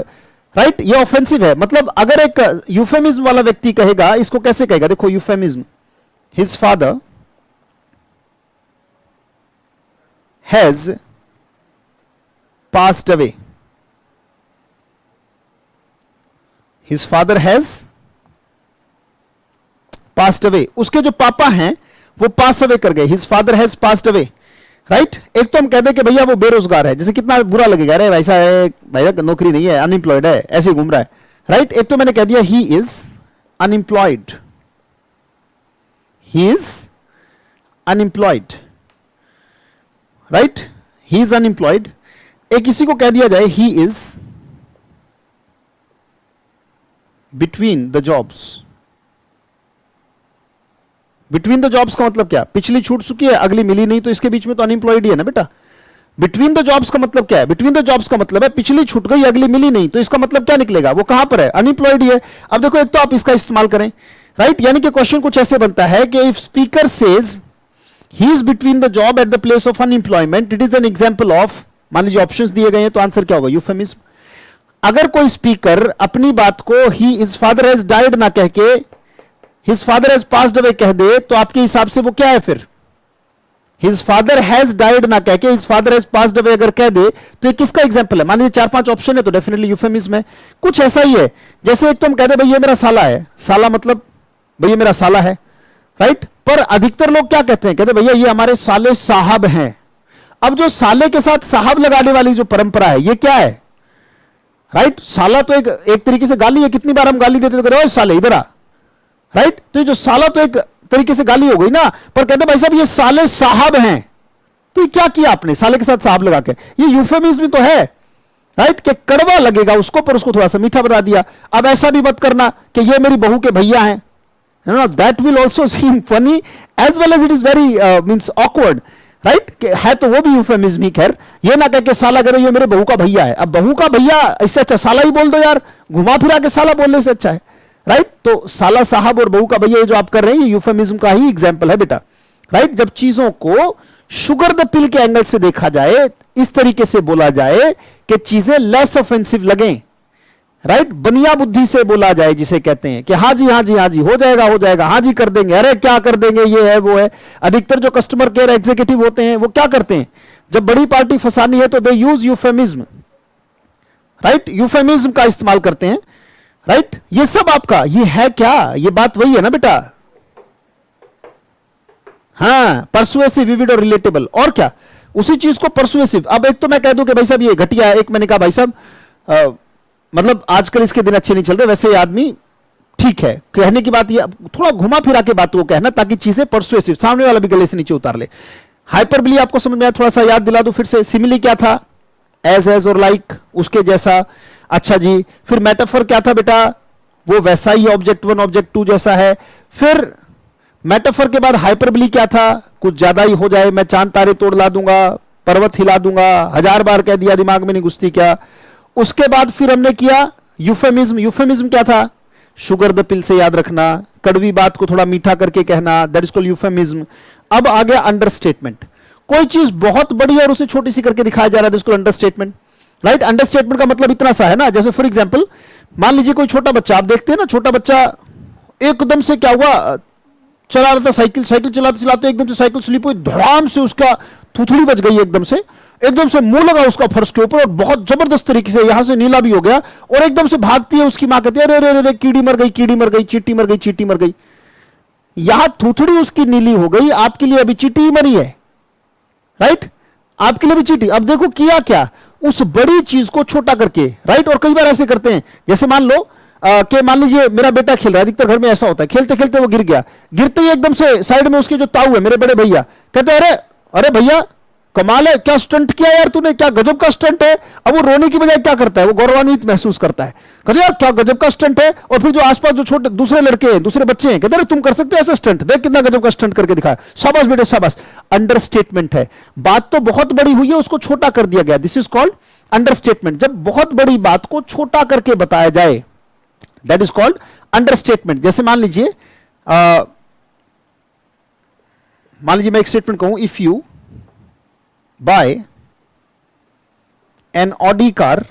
राइट? ये ऑफेंसिव है. मतलब अगर एक यूफेमिज्म वाला व्यक्ति कहेगा, इसको कैसे कहेगा? देखो euphemism, his father has passed away. His father has passed away. उसके जो पापा हैं वो पास अवे कर गए. His father has passed away. Right? एक तो हम कह दें कि भैया वो बेरोजगार है, जैसे कितना बुरा लगेगा, अरे वैसा है भैया, नौकरी नहीं है, अनएम्प्लॉयड है, ऐसे घूम रहा है. राइट? एक तो मैंने कह दिया he is unemployed. He is unemployed. Right? He is unemployed. एक किसी को कह दिया जाए he is between the jobs. Between the jobs का मतलब क्या? पिछली छूट चुकी है, अगली मिली नहीं, तो इसके बीच में तो अनएम्प्लॉयड ही है ना बेटा. बिटवीन द जॉब्स का मतलब क्या है? बिटवीन द जॉब्स का मतलब है पिछली छूट गई, अगली मिली नहीं, तो इसका मतलब क्या निकलेगा? वो कहां पर है? अनएम्प्लॉयड ही है. अब देखो, एक तो आप इसका इस्तेमाल करें. राइट? यानी कि क्वेश्चन कुछ ऐसे बनता है कि if speaker says he is between the job at the place of unemployment, it is an example of, मान लीजिए ऑप्शंस दिए गए हैं, तो आंसर क्या होगा? यूफेमिज्म. अगर कोई स्पीकर अपनी बात को he is father has died ना कह के his father has passed away कह दे, तो आपके हिसाब से वो क्या है फिर? हिज फादर हैज डाइड ना कह के his father has passed away अगर कह दे तो ये किसका एग्जांपल है? मान लीजिए 4-5 ऑप्शन है तो डेफिनेटली यूफेमिज्म है. कुछ ऐसा ही है जैसे एक तो हम कह दे भाई ये मेरा साला है. साला मतलब भैया मेरा साला है. राइट? पर अधिकतर लोग क्या कहते हैं? कहते भैया ये हमारे साले साहब हैं. अब जो साले के साथ साहब लगाने वाली जो परंपरा है, ये क्या है? राइट? साला तो एक तरीके से गाली है. कितनी बार हम गाली देते तो साले इधर आ. राइट? तो ये जो साला तो एक तरीके से गाली हो गई ना, पर कहते भाई साहब ये साले साहब हैं. तो ये क्या किया आपने साले के साथ साहब लगा के? ये यूफेमिज्म तो है. राइट? कि कड़वा लगेगा उसको पर उसको थोड़ा सा मीठा बना दिया. अब ऐसा भी मत करना कि ये मेरी बहू के भैया हैं. That will also seem funny as well as it is very means awkward. Right? है तो वो भी यूफेमिज्म ही. खैर, ये ना कह के साला करो ये मेरे बहू का भैया है. अब बहू का भैया, इससे अच्छा साला ही बोल दो यार, घुमा फिरा के साला बोलने से अच्छा है. राइट? तो साला साहब और बहू का भैया ये जो आप कर रहे हैं ये यूफेमिज्म का ही एग्जाम्पल है बेटा. राइट? जब चीजों को शुगर द पिल के एंगल से देखा जाए, इस तरीके से बोला जाए कि चीजें लेस ऑफेंसिव लगें. राइट? बनिया बुद्धि से बोला जाए, जिसे कहते हैं कि हाँ जी हाँ जी हाँ जी हो जाएगा, हाँ जी कर देंगे, अरे क्या कर देंगे, ये है वो है. अधिकतर जो कस्टमर केयर एग्जीक्यूटिव होते हैं वो क्या करते हैं? जब बड़ी पार्टी फंसानी है तो दे यूज यूफेमिज्म. राइट? यूफेमिज्म का इस्तेमाल करते हैं. राइट? ये सब आपका ये है क्या? ये बात वही है ना बेटा. हाँ, परसुएसिव, विविड और रिलेटेबल। और क्या, उसी चीज को परसुएसिव। अब एक तो मैं कह दूं कि भाई साहब ये घटिया है, एक मैंने कहा भाई साहब मतलब आजकल इसके दिन अच्छे नहीं चल रहे, वैसे ये आदमी ठीक है। कहने की बात ये, थोड़ा घुमा फिरा के बात को कहना ताकि चीजें परसुएसिव, सामने वाला भी गले से नीचे उतार ले। हाइपरबली आपको समझ में आया, थोड़ा सा याद दिला दूं फिर से। सिमिली क्या था? एज और लाइक, उसके जैसा। अच्छा जी, फिर मेटाफर क्या था बेटा? वो वैसा ही ऑब्जेक्ट 1 ऑब्जेक्ट 2 जैसा है। फिर मेटाफर के बाद हाइपरबली क्या था? कुछ ज्यादा ही हो जाए, मैं चांद तारे तोड़ ला दूंगा, पर्वत हिला दूंगा, 1000 बार कह दिया, दिमाग में नहीं घुसती क्या। उसके बाद फिर हमने किया यूफेमिज्म। यूफेमिज्म क्या था? शुगर द पिल से याद रखना, कड़वी बात को थोड़ा मीठा करके कहना, दैट इज कॉल्ड यूफेमिज्म। अब आ गया अंडरस्टेटमेंट। कोई चीज बहुत बड़ी है और उसे छोटी सी करके दिखाया जा रहा है, that is called understatement. Right, understatement का मतलब इतना सा है ना, जैसे फॉर एग्जांपल मान लीजिए कोई छोटा बच्चा, आप देखते हैं ना छोटा बच्चा एकदम से क्या हुआ, चला रहा था साइकिल, साइकिल चलाते चलाते एकदम से साइकिल स्लिप हुई, धड़ाम से उसका थुथड़ी बच गई, एकदम से मुंह लगा उसका फर्श के ऊपर और बहुत जबरदस्त तरीके से यहां से नीला भी हो गया, और एकदम से भागती है उसकी मां, कहती है अरे अरे अरे कीड़ी मर गई, कीड़ी मर गई, चींटी मर गई, चींटी मर गई। यहां थुथड़ी उसकी नीली हो गई, आपके लिए अभी चींटी ही मरी है। राइट, आपके लिए भी चींटी। अब देखो किया क्या, उस बड़ी चीज को छोटा करके। राइट, और कई बार ऐसे करते हैं, जैसे मान लो कि मान लीजिए मेरा बेटा खेल रहा है, अधिकतर घर में ऐसा होता है, खेलते खेलते वो गिर गया, गिरते ही एकदम से साइड में उसके जो ताऊ है, मेरे बड़े भैया, कहते अरे अरे भैया कमाल है, क्या स्टंट किया यार तूने, क्या गजब का स्टंट है। अब वो रोने की बजाय क्या करता है, वो गौरवान्वित महसूस करता है, कहते यार क्या गजब का स्टंट है। और फिर जो आसपास जो छोटे दूसरे लड़के हैं, दूसरे बच्चे हैं, कहते अरे तुम कर सकते हो ऐसा स्टंट, देख कितना गजब का स्टंट करके दिखाया, शाबाश बेटे शाबाश। अंडरस्टेटमेंट है, बात तो बहुत बड़ी हुई है, उसको छोटा कर दिया गया, दिस इज कॉल्ड अंडरस्टेटमेंट। जब बहुत बड़ी बात को छोटा करके बताया जाए, दैट इज कॉल्ड अंडरस्टेटमेंट। जैसे मान लीजिए मैं एक स्टेटमेंट कहूं, if you buy an Audi car,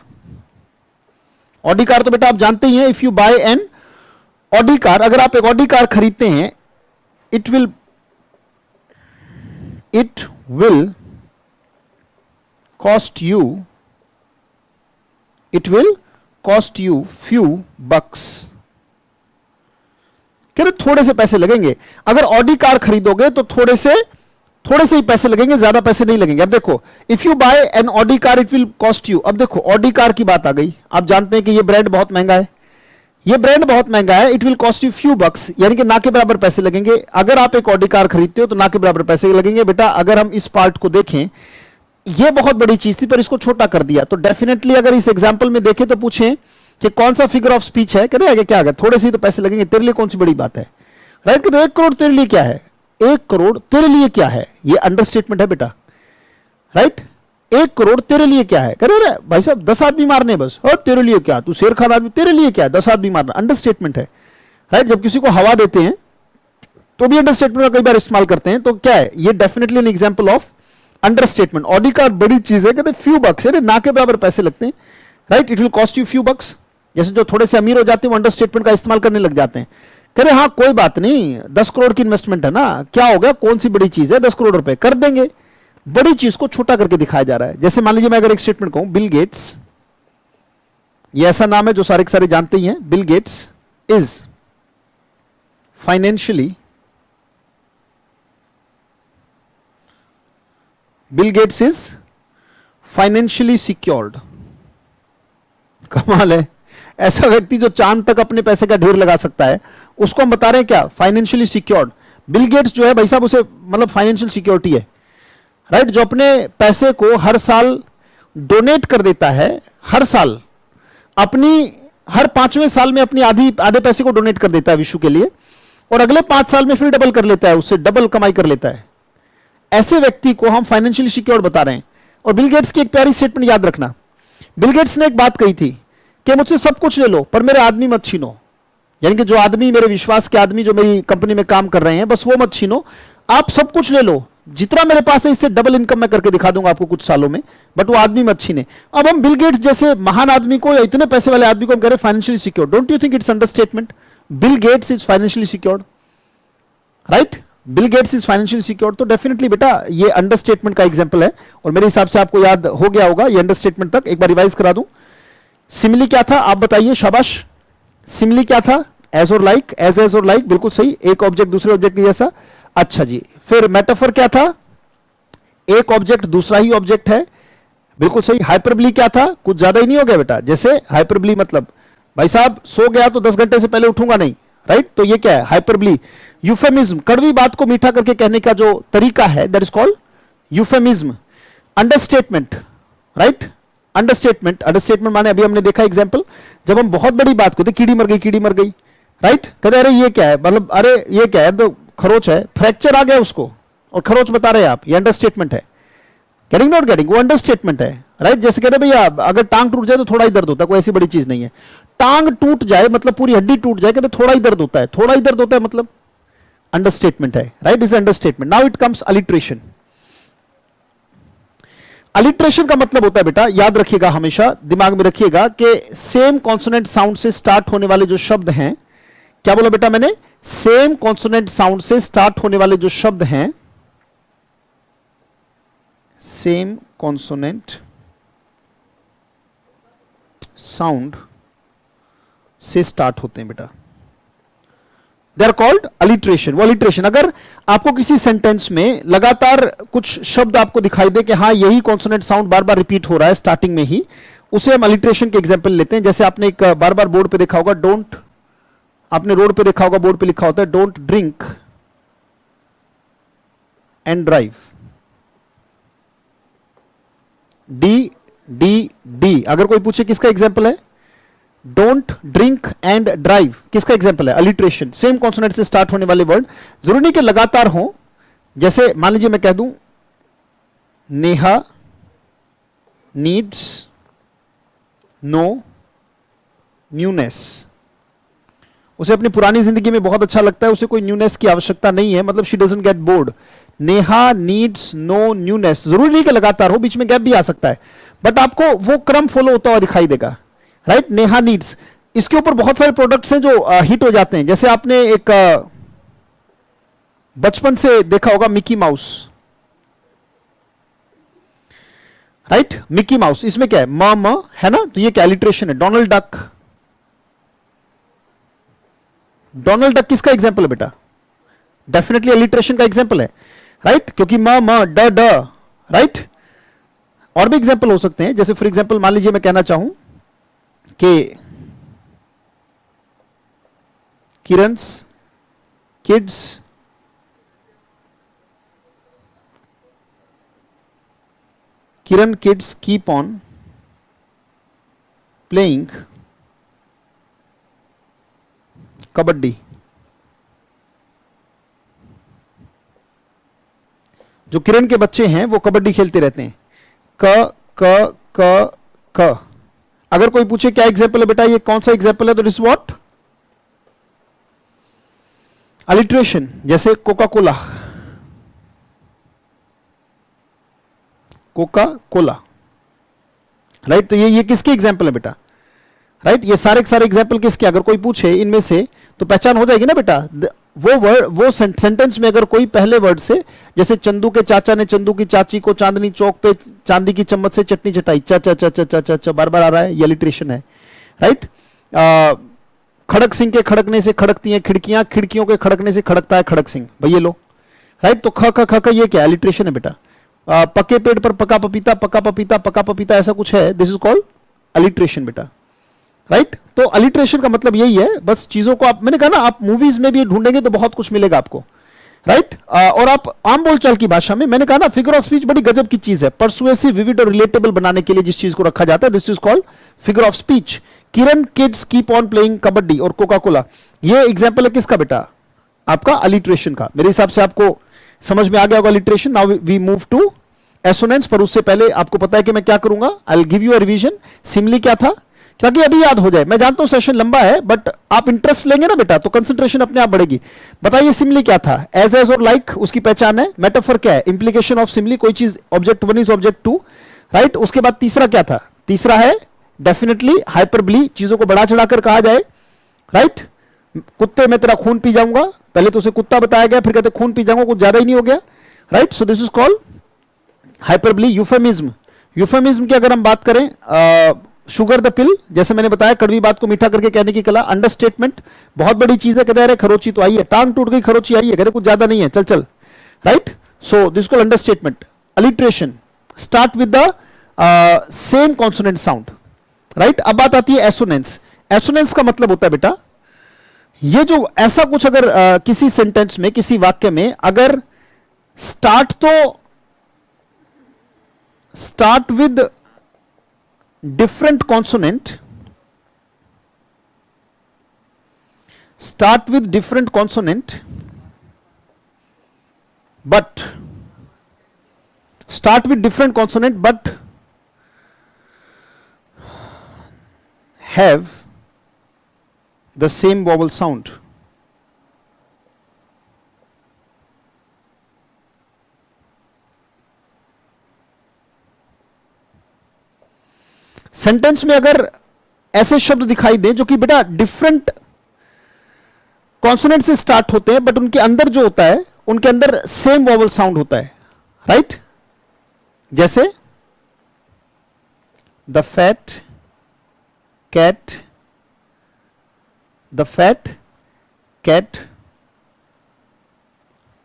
Audi car तो बेटा आप जानते ही हैं, if you buy an Audi car, अगर आप एक ऑडी कार खरीदते हैं, it will cost you few bucks. कह रहे थोड़े से पैसे लगेंगे, अगर ऑडी कार खरीदोगे तो थोड़े से ही पैसे लगेंगे, ज्यादा पैसे नहीं लगेंगे। अब देखो, if you buy an Audi car it will cost you. अब देखो ऑडी कार की बात आ गई, आप जानते हैं कि ये ब्रांड बहुत महंगा है, it will cost you few bucks, यानी कि ना के बराबर पैसे लगेंगे। अगर आप एक ऑडी कार खरीदते हो तो ना के बराबर पैसे लगेंगे। बेटा अगर हम इस पार्ट को देखें, ये बहुत बड़ी चीज थी पर इसको छोटा कर दिया, तो डेफिनेटली अगर इस एग्जांपल में देखें तो पूछें कि कौन सा फिगर ऑफ स्पीच है, कहते हैं क्या आ गया, थोड़े से ही तो पैसे लगेंगे, तेरे लिए कौन सी बड़ी बात है। राइट, कहते 1 करोड़ तेरे लिए क्या है, 1 करोड़ तेरे लिए क्या है, ये अंडरस्टेटमेंट है बेटा। राइट, 1 करोड़ तेरे लिए क्या है, कह रहे भाई साहब 10 आदमी मारने बस, और तेरे लिए क्या, तू शेर खान आदमी, तेरे लिए क्या है 10 आदमी मारना, अंडरस्टेटमेंट है। राइट, जब किसी को हवा देते हैं तो भी अंडरस्टेटमेंट का कई बार इस्तेमाल करते हैं, तो क्या है ये definitely an example of understatement. Audi car बड़ी चीज है, कहते फ्यू बक्स, यानी ना के बराबर पैसे लगते हैं। Right, it will cost you few bucks. जैसे जो थोड़े से अमीर हो जाते हैं वो अंडरस्टेटमेंट का इस्तेमाल करने लग जाते हैं, कह रहे हाँ कोई बात नहीं, 10 करोड़ की इन्वेस्टमेंट है ना, क्या हो गया, कौन सी बड़ी चीज है, 10 करोड़ रुपए कर देंगे। बड़ी चीज को छोटा करके दिखाया जा रहा है। जैसे मान लीजिए मैं अगर एक स्टेटमेंट कहूं, बिल गेट्स, ये ऐसा नाम है जो सारे के सारे जानते ही हैं, Bill Gates is financially secured. कमाल है, ऐसा व्यक्ति जो चांद तक अपने पैसे का ढेर लगा सकता है, उसको हम बता रहे हैं क्या, फाइनेंशियली सिक्योर्ड। बिल गेट्स जो है भाई साहब, उसे मतलब फाइनेंशियल सिक्योरिटी है। राइट, जो अपने पैसे को हर साल डोनेट कर देता है, हर साल हर 5वें साल में अपनी आधे पैसे को डोनेट कर देता है विश्व के लिए, और अगले 5 साल में फिर डबल कर लेता है, उससे डबल कमाई कर लेता है। ऐसे व्यक्ति को हम फाइनेंशियली सिक्योर्ड बता रहे हैं। और बिल गेट्स की एक प्यारी स्टेटमेंट याद रखना, बिल गेट्स ने एक बात कही थी कि मुझसे सब कुछ ले लो पर मेरे आदमी मत छीनो, यानी कि जो आदमी, मेरे विश्वास के आदमी जो मेरी कंपनी में काम कर रहे हैं, बस वो मत छीनो, आप सब कुछ ले लो, जितना मेरे पास है इससे डबल इनकम मैं करके दिखा दूंगा आपको कुछ सालों में, बट वो आदमी मत छीने। अब हम बिल गेट्स जैसे महान आदमी को या इतने पैसे वाले आदमी को हम कह रहे हैं financially secure, don't you think it's understatement? Bill Gates is financially secured. Right, Bill Gates is financially secured, तो डेफिनेटली बेटा ये अंडरस्टेटमेंट का एग्जांपल है, और मेरे हिसाब से आपको याद हो गया होगा ये अंडरस्टेटमेंट तक। एक बार रिवाइज करा दूं, सिमिली क्या था आप बताइए, शाबाश। सिमिली क्या था, एज और लाइक, एज और लाइक, बिल्कुल सही, एक ऑब्जेक्ट दूसरे ऑब्जेक्ट के जैसा। अच्छा जी, फिर मेटाफर क्या था? एक ऑब्जेक्ट दूसरा ही ऑब्जेक्ट है, बिल्कुल सही। हाइपरबली क्या था? कुछ ज्यादा ही नहीं हो गया बेटा, जैसे हाइपरबली मतलब भाई साहब सो गया तो 10 घंटे से पहले उठूंगा नहीं, राइट? तो ये क्या है? हाइपरबली। यूफेमिज्म, कड़वी बात को मीठा करके कहने का जो तरीका है, that is called euphemism. Understatement, right? Understatement, understatement माने अभी हमने देखा एग्जांपल, जब हम बहुत बड़ी बात करते, कीड़ी मर गई, कीड़ी मर गई, राइट? कहते अरे ये क्या है, मतलब अरे ये क्या है, तो खरोच है, फ्रैक्चर आ गया उसको और खरोच बता रहे हैं आप, ये अंडरस्टेटमेंट है। Getting not getting? वो अंडरस्टेटमेंट है, राइट? जैसे कहते भैया अगर टांग टूट जाए तो थोड़ा ही दर्द होता है, कोई ऐसी बड़ी चीज नहीं है। टांग टूट जाए मतलब पूरी हड्डी टूट जाए, कहते थोड़ा ही दर्द होता है, थोड़ा ही दर्द होता है मतलब अंडरस्टेटमेंट है, right? Is understatement. Now it comes alliteration. Alliteration का मतलब होता है बेटा, याद रखिएगा, हमेशा दिमाग में रखिएगा कि सेम कॉन्सोनेंट साउंड से स्टार्ट होने वाले जो शब्द हैं, क्या बोला बेटा मैंने? सेम कॉन्सोनेंट साउंड से स्टार्ट होने वाले जो शब्द हैं, सेम कॉन्सोनेंट साउंड से स्टार्ट होते हैं बेटा, दे आर कॉल्ड अलिट्रेशन। वो अलिट्रेशन, अगर आपको किसी सेंटेंस में लगातार कुछ शब्द आपको दिखाई दे कि हाँ यही कॉन्सोनेंट साउंड बार बार रिपीट हो रहा है स्टार्टिंग में ही, उसे हम अलिट्रेशन के एग्जांपल लेते हैं। जैसे आपने एक बार बार बोर्ड पे देखा होगा, डोंट, आपने रोड पे देखा होगा, बोर्ड पे लिखा होता है don't drink and drive. D D D, अगर कोई पूछे किसका एग्जांपल है? डोंट ड्रिंक एंड ड्राइव किसका एग्जांपल है? अलिट्रेशन। सेम कॉन्सोनेंट से स्टार्ट होने वाले वर्ड, जरूरी नहीं कि लगातार हो। जैसे मान लीजिए मैं कह दूं नेहा नीड्स नो न्यूनेस, उसे अपनी पुरानी जिंदगी में बहुत अच्छा लगता है, उसे कोई न्यूनेस की आवश्यकता नहीं है, मतलब she doesn't get bored. Neha needs no newness, जरूरी नहीं कि लगातार हो, बीच में गैप भी आ सकता है, बट आपको वो क्रम फॉलो होता हुआ दिखाई देगा, राइट? नेहा नीड्स, इसके ऊपर बहुत सारे प्रोडक्ट्स हैं जो हिट हो जाते हैं। जैसे आपने एक बचपन से देखा होगा Mickey mouse, right? Mickey mouse, इसमें क्या है? म है ना, तो ये क्या अलिट्रेशन है? डोनाल्ड डक, डोनाल्ड डक किसका एग्जाम्पल है बेटा? डेफिनेटली अलिट्रेशन का एग्जाम्पल है, राइट? क्योंकि म ड ड, राइट? और भी एग्जाम्पल हो सकते हैं, जैसे फॉर एग्जाम्पल मान लीजिए मैं कहना चाहूं कि Kiran's kids Kiran kids keep on playing kabaddi. जो किरण के बच्चे हैं वो कबड्डी खेलते रहते हैं। क क क क। अगर कोई पूछे क्या एग्जाम्पल है बेटा, ये कौन सा एग्जाम्पल है, तो दिस व्हाट? अलिट्रेशन। जैसे Coca Cola, Coca Cola, right? तो ये किसके एग्जाम्पल है बेटा, राइट? ये सारे एग्जाम्पल किसके? अगर कोई पूछे इनमें से तो पहचान हो जाएगी ना बेटा। वो वर्ड, वो सेंटेंस में अगर कोई पहले वर्ड से, जैसे चंदू के चाचा ने चंदू की चाची को चांदनी चौक पे चांदी की चम्मच से चटनी चटाई, चा चा चा चा चा चा चा बार बार आ रहा है, ये अलिट्रेशन है, राइट? खड़क सिंह के खड़कने से खड़कती हैं खिड़कियां, खिड़कियों के खड़कने से खड़कता है खड़क सिंह, भाई ये लो, राइट? तो ख ख ख ख, ये क्या अलिट्रेशन है बेटा? पके पेड़ पर पका पपीता, पका पपीता, पका पपीता, ऐसा कुछ है, दिस इज कॉल्ड अलिट्रेशन बेटा, राइट? तो अलिट्रेशन का मतलब यही है, बस चीजों को आप, मैंने कहा ना, आप मूवीज में भी ढूंढेंगे तो बहुत कुछ मिलेगा आपको, राइट? और आप आम बोलचाल की भाषा में, मैंने कहा ना, फिगर ऑफ स्पीच बड़ी गजब की चीज है। परसुएसिव, विविड और रिलेटेबल बनाने के लिए जिस चीज को रखा जाता है, this is called figure of speech. Kiran kids keep on playing kabaddi और कोका कोला, ये एग्जाम्पल है किसका बेटा? आपका अलिट्रेशन का। मेरे हिसाब से आपको समझ में आ गया होगा alliteration. Now we move to assonance, पर उससे पहले आपको पता है कि मैं क्या करूंगा, I will give you a revision. Simile क्या था, ताकि अभी याद हो जाए। मैं जानता हूं सेशन लंबा है, बट आप इंटरेस्ट लेंगे ना बेटा तो कंसंट्रेशन अपने आप बढ़ेगी। बताइए सिमिली क्या था? एज और लाइक उसकी पहचान है। मेटाफर क्या है? इंप्लीकेशन ऑफ सिमिली, कोई चीज object one is object two, right? उसके बाद तीसरा क्या था? तीसरा है डेफिनेटली हाइपरबली, चीजों को बढ़ा चढ़ाकर कहा जाए, राइट? कुत्ते में तेरा खून पी जाऊंगा, पहले तो उसे कुत्ता बताया गया, फिर कहते खून पी जाऊंगा, कुछ ज्यादा ही नहीं हो गया, right? So this is called hyperbole. Euphemism, euphemism की अगर हम बात करें, शुगर द पिल, जैसे मैंने बताया कड़वी बात को मीठा करके कहने की कला। अंडरस्टेटमेंट, बहुत बड़ी चीज है, कहते हैं खरोची तो आई है, टांग टूट गई खरोची आई है, कहते कुछ ज्यादा नहीं है, चल चल, right? So this called understatement. Alliteration, start with the same consonant sound. Right? अब बात आती है एसोनेंस. एसोनेंस का मतलब होता है बेटा, ये जो ऐसा कुछ अगर किसी सेंटेंस में, किसी वाक्य में अगर start with different consonant, start with different consonant but have the same vowel sound. Sentence में अगर ऐसे शब्द दिखाई दें जो कि बेटा डिफरेंट कॉन्सोनेंट से स्टार्ट होते हैं बट उनके अंदर जो होता है, उनके अंदर सेम वॉवल साउंड होता है. राइट? जैसे the fat cat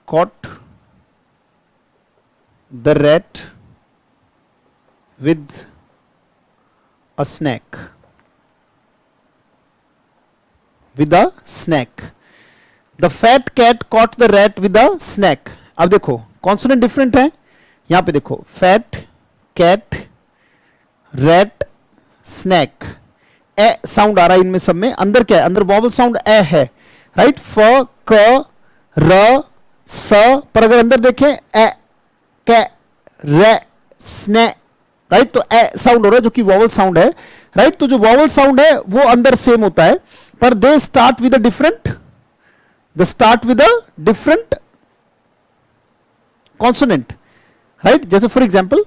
caught the rat with a snack. The fat cat caught the rat with a snack. अब देखो कॉन्सोनेंट डिफरेंट है. यहां पे देखो फैट, कैट, रैट, स्नैक. ए साउंड आ रहा है इनमें सब में. अंदर क्या है? अंदर वॉवल साउंड ए है. राइट? फ, क, र, स. पर अगर अंदर देखें ए, कै, रे, स्ने. राइट? तो ए साउंड हो रहा है जो कि वॉवल साउंड है. राइट? तो जो वॉवल साउंड है वो अंदर सेम होता है पर they start with a different consonant. Right? जैसे for example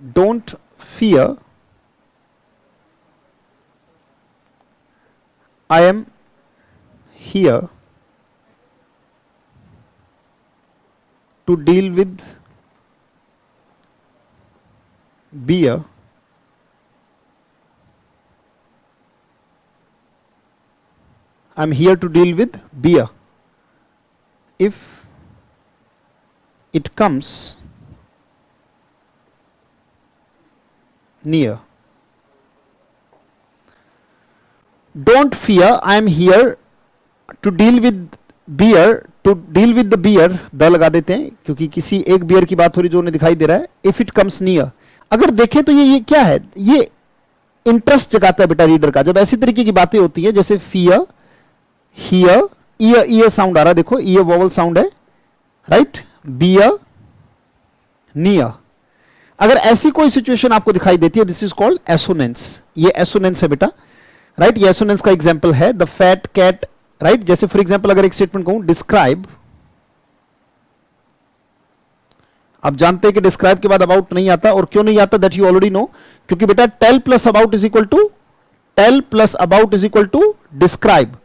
don't fear, I am here to deal with beer. I'm here to deal with beer. If it comes near. Don't fear, I am here to deal with beer. To deal with the beer, the लगा देते हैं क्योंकि किसी एक beer की बात हो रही जो उन्हें दिखाई दे रहा है. If it comes near, अगर देखें तो ये क्या है? ये इंटरेस्ट जगाता है बेटा रीडर का जब ऐसी तरीके की बातें होती हैं. जैसे फियर, हियर, ईयर साउंड आ रहा है. देखो ईयर वॉवल साउंड है. राइट? Beer, near. अगर ऐसी कोई सिचुएशन आपको दिखाई देती है, दिस इज कॉल्ड एसोनेंस. ये एसोनेंस है बेटा. राइट? ये एसोनेंस का एग्जांपल है द फैट कैट. राइट? जैसे फॉर एग्जांपल अगर एक स्टेटमेंट कहूं डिस्क्राइब, आप जानते हैं कि डिस्क्राइब के बाद अबाउट नहीं आता. और क्यों नहीं आता? That you already know. क्योंकि बेटा tell plus about is equal to describe.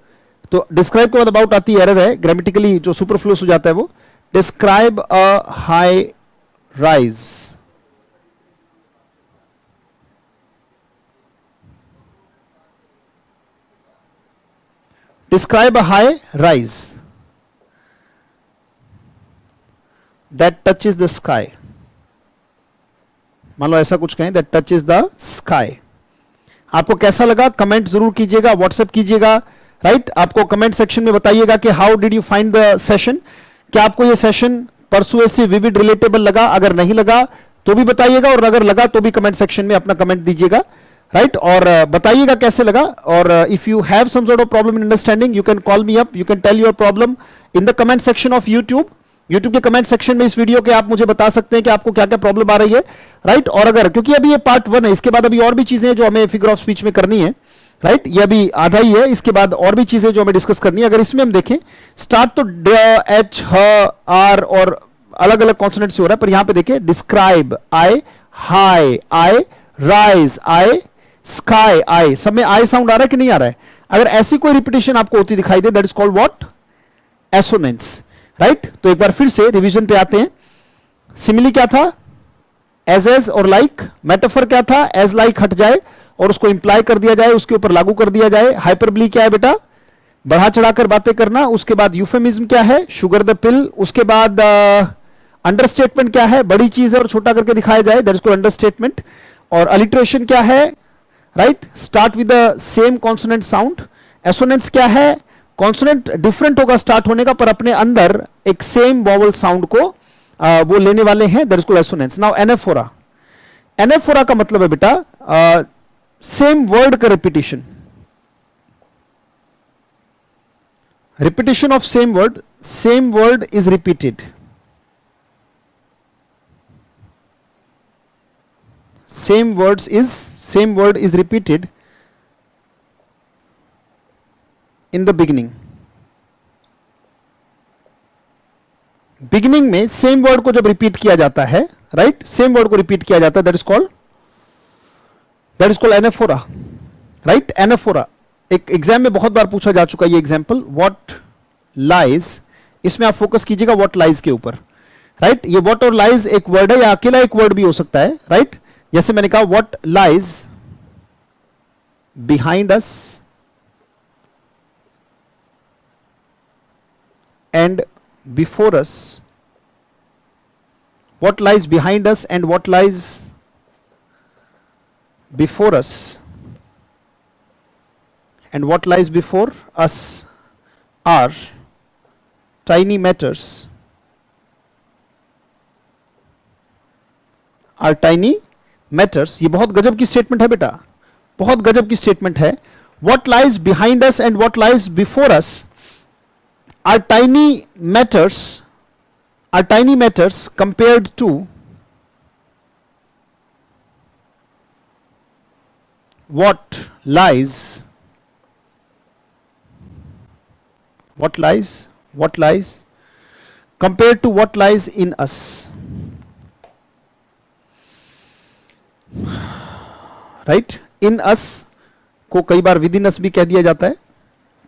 तो डिस्क्राइब के बाद अबाउट आती है, एरर है ग्रामेटिकली, जो सुपरफ्लूअस हो जाता है वो. Describe a high rise. Describe a high rise that touches the sky. मान लो ऐसा कुछ कहें that touches the sky. आपको कैसा लगा कमेंट जरूर कीजिएगा, व्हाट्सएप कीजिएगा. राइट? आपको कमेंट सेक्शन में बताइएगा कि how did you find the session. क्या आपको ये सेशन परसुएसिव, विविड, रिलेटेबल लगा? अगर नहीं लगा तो भी बताइएगा और अगर लगा तो भी कमेंट सेक्शन में अपना कमेंट दीजिएगा. राइट? और बताइएगा कैसे लगा. और if you have some sort of problem in understanding you can call me up, you can tell your problem in the comment section of YouTube. YouTube के कमेंट सेक्शन में इस वीडियो के आप मुझे बता सकते हैं कि आपको क्या क्या प्रॉब्लम आ रही है. राइट? और अगर, क्योंकि अभी ये पार्ट 1 है, इसके बाद अभी और भी चीजें जो हमें फिगर ऑफ स्पीच में करनी है. राइट? ये अभी आधा ही है, इसके बाद और भी चीजें जो हमें डिस्कस करनी है. अगर इसमें हम देखें स्टार्ट तो ड, एच, ह, आर और अलग अलग कॉन्सोनेंट से हो रहा है. पर यहां पे देखिए describe I, high I, rise I, sky I, सब में आई साउंड आ रहा है कि नहीं आ रहा है? अगर ऐसी कोई रिपीटेशन आपको होती दिखाई दे, that is called what? Assonance. Right? तो एक बार फिर से रिवीजन पे आते हैं. सिमिली क्या था? एज और लाइक. मेटाफर क्या था? एज लाइक हट जाए और उसको इंप्लाई कर दिया जाए, उसके ऊपर लागू कर दिया जाए. हाइपरबली क्या है बेटा? बढ़ा चढ़ाकर बातें करना, उसके बाद यूफेमिज्म क्या है, शुगर द पिल, उसके बाद अंडरस्टेटमेंट क्या है, बड़ी चीज है और छोटा करके दिखाया जाए, दैट इज कॉल्ड अंडरस्टेटमेंट। और अलिट्रेशन क्या है, right, start with the same consonant sound. Assonance क्या है, कॉन्सोनेंट डिफरेंट होगा स्टार्ट होने का, पर अपने अंदर एक सेम वॉवल साउंड को वो लेने वाले हैं, that is called assonance. Now anaphora, anaphora का मतलब है बेटा सेम वर्ड का repetition, repetition of same word is repeated, same word is repeated in the beginning में सेम वर्ड को जब रिपीट किया जाता है, राइट, सेम वर्ड को रिपीट किया जाता है, that is called anaphora, right, anaphora. एक एग्जाम में बहुत बार पूछा जा चुका है ये एग्जाम्पल, व्हाट लाइज, इसमें आप फोकस कीजिएगा व्हाट लाइज के ऊपर, राइट। ये व्हाट और लाइज एक वर्ड है या अकेला एक वर्ड भी हो सकता है, राइट। जैसे मैंने कहा what lies behind us and before us, what lies behind us and what lies before us, and what lies before us are tiny matters, are tiny matters। ये बहुत गजब की स्टेटमेंट है बेटा, बहुत गजब की स्टेटमेंट है। what lies behind us and what lies before us are tiny matters compared to what lies compared to what lies in us, right. In us को कई बार विद इन अस भी कह दिया जाता है,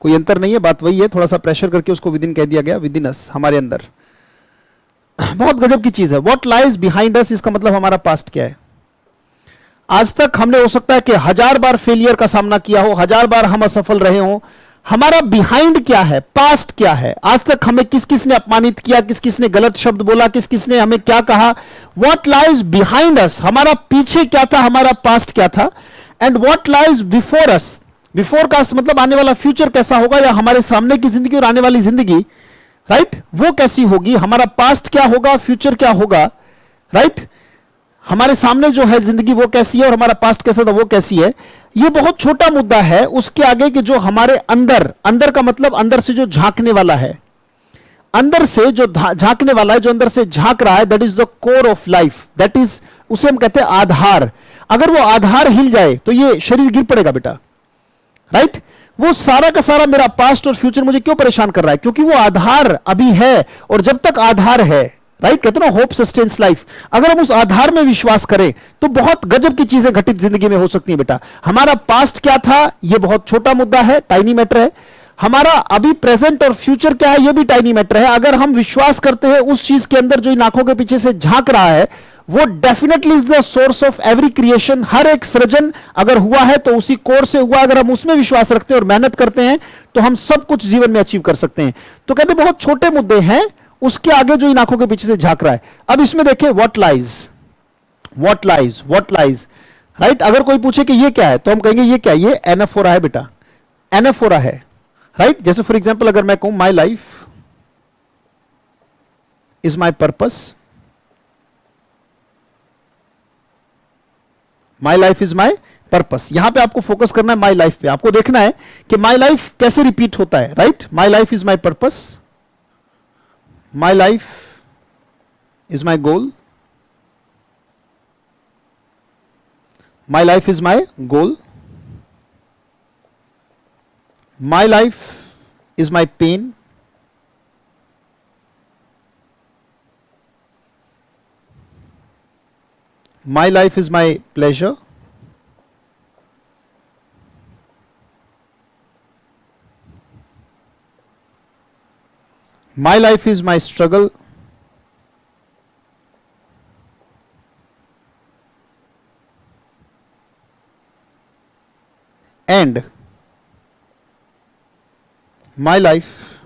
कोई अंतर नहीं है, बात वही है, थोड़ा सा प्रेशर करके उसको विद इन कह दिया गया, विद इन अस, हमारे अंदर। बहुत गजब की चीज है। व्हाट लाइज बिहाइंड अस, इसका मतलब हमारा पास्ट क्या है। आज तक हमने हो सकता है कि 1000 बार फेलियर का सामना किया हो, 1000 बार हम असफल रहे हो, हमारा बिहाइंड क्या है, पास्ट क्या है, आज तक हमें किस किस ने अपमानित किया, किस किस ने गलत शब्द बोला, किस किस ने हमें क्या कहा। व्हाट लाइज बिहाइंड अस, हमारा पीछे क्या था, हमारा पास्ट क्या था। And what lies before us, before का मतलब आने वाला फ्यूचर कैसा होगा, या हमारे सामने की जिंदगी और आने वाली जिंदगी, राइट, वो कैसी होगी, हमारा पास्ट क्या होगा, फ्यूचर क्या होगा, राइट। हमारे सामने जो है जिंदगी वो कैसी है और हमारा पास्ट कैसा था वो कैसी है। ये बहुत छोटा मुद्दा है, उसके आगे कि जो हमारे अंदर, अंदर का मतलब अंदर से जो झांकने वाला है, अंदर से जो झांकने वाला है, जो अंदर से झांक रहा है, that is the core of life, that is, उसे हम कहते हैं आधार। अगर वो आधार हिल जाए तो ये शरीर गिर पड़ेगा बेटा, राइट। वो सारा का सारा मेरा पास्ट और फ्यूचर मुझे क्यों परेशान कर रहा है, क्योंकि वो आधार अभी है, और जब तक आधार है, राइट, कहते ना होप सस्टेन्स लाइफ, अगर हम उस आधार में विश्वास करें तो बहुत गजब की चीजें घटित जिंदगी में हो सकती है बेटा। हमारा पास्ट क्या था, यह बहुत छोटा मुद्दा है, टाइनी मैटर है। हमारा अभी प्रेजेंट और फ्यूचर क्या है, यह भी टाइनी मैटर है। अगर हम विश्वास करते हैं उस चीज के अंदर जो इन आंखों के पीछे से झांक रहा है, वो definitely is the source of every creation. हर एक सृजन अगर हुआ है तो उसी कोर से हुआ। अगर हम उसमें विश्वास रखते हैं और मेहनत करते हैं तो हम सब कुछ जीवन में अचीव कर सकते हैं। तो कहते बहुत छोटे मुद्दे हैं, उसके आगे जो इन आंखों के पीछे से झांक रहा है। अब इसमें देखें what lies, what lies, what lies, right. अगर कोई पूछे कि ये क्या है तो हम कहेंगे ये क्या है, ये एनाफोरा है बेटा, एनाफोरा है, राइट। जैसे फॉर एग्जांपल अगर मैं कहूं my life is my purpose, my life is my purpose, यहां पे आपको फोकस करना है माई लाइफ पे। आपको देखना है कि माई लाइफ कैसे रिपीट होता है, right. My life is my purpose, my life is my goal, my life is my goal, my life is my pain, my life is my pleasure, my life is my struggle, and My life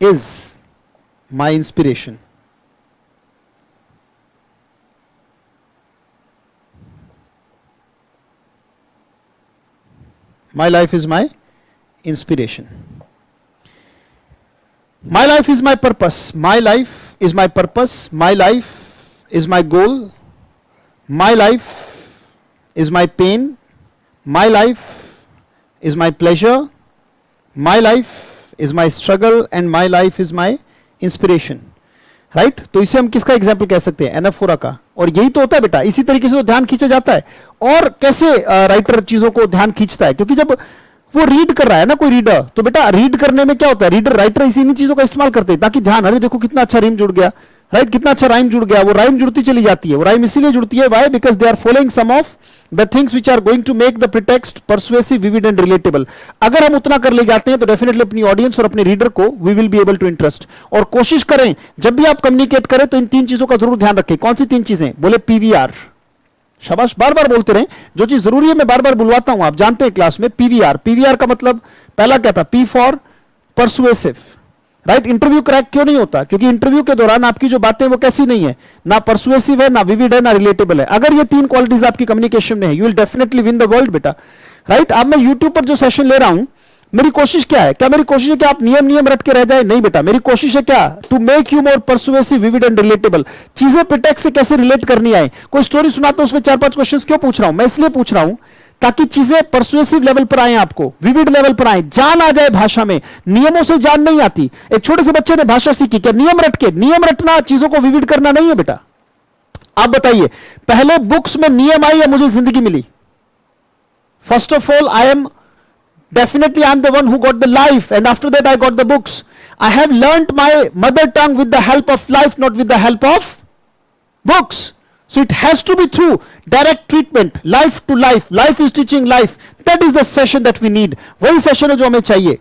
is my inspiration. My life is my inspiration. My life is my purpose. My life is my purpose. My life is my goal. My life is my pain. My life is my pleasure. My life is my struggle and my life is my inspiration. Right तो इसे हम किसका example कह सकते हैं? Anaphora का। और यही तो होता है बेटा, इसी तरीके से तो ध्यान खींचा जाता है। और कैसे राइटर चीजों को ध्यान खींचता है? क्योंकि जब वो रीड कर रहा है ना कोई रीडर, तो बेटा रीड करने में क्या होता है, रीडर राइटर इसी चीजों का इस्तेमाल करते हैं ताकि ध्यान, अरे देखो कितना अच्छा रीम जुड़ गया, राइट, कितना अच्छा राइम जुड़ गया। वो राइम जुड़ती चली जाती है। वो राइम इसीलिए जुड़ती है, why? Because they are following some of the things which are going to make the pretext persuasive, vivid and relatable. अगर हम उतना कर ले जाते हैं तो डेफिनेटली अपनी ऑडियंस और अपने रीडर को we will be able to interest. और कोशिश करें जब भी आप कम्युनिकेट करें तो इन 3 चीजों का जरूर ध्यान रखें। कौन सी 3 चीजें? बोले पीवीआर। शाबाश, बार बार बोलते रहे। जो चीज जरूरी है मैं बार बार बुलवाता हूं, आप जानते हैं क्लास में। पीवीआर, पीवीआर का मतलब पहला क्या था? P for persuasive, right. Interview crack क्यों नहीं होता? क्योंकि इंटरव्यू के दौरान आपकी जो बातें वो कैसी नहीं है, ना परसुएसिव है, ना विविड है, ना रिलेटेबल है। अगर ये 3 क्वालिटीज आपकी कम्युनिकेशन में है, you will definitely win the world बेटा, राइट। अब मैं यूट्यूब पर जो सेशन ले रहा हूं, मेरी कोशिश क्या है? क्या मेरी कोशिश है कि आप नियम रट के रह जाए? नहीं बेटा, मेरी कोशिश है क्या? To make you more persuasive, vivid and relatable. चीजें प्रीटेक्स्ट से कैसे रिलेट करनी आए। कोई स्टोरी सुनाता हूं उसमें 4-5 क्वेश्चंस क्यों पूछ रहा हूं? मैं इसलिए पूछ रहा हूं ताकि चीजें परसुएसिव लेवल पर आए, आपको विविड लेवल पर आए, जान आ जाए भाषा में। नियमों से जान नहीं आती। एक छोटे से बच्चे ने भाषा सीखी, क्या नियम रट के? नियम रटना चीजों को विविड करना नहीं है बेटा। आप बताइए, पहले बुक्स में नियम आई या मुझे जिंदगी मिली? First of all I am definitely I am the one who got the life, and after that I got the books. I have learnt my mother tongue with the help of life, not with the help of books. So it has to be through direct treatment, life to life. Life is teaching life. That is the session that we need. वही session है जो हमें चाहिए,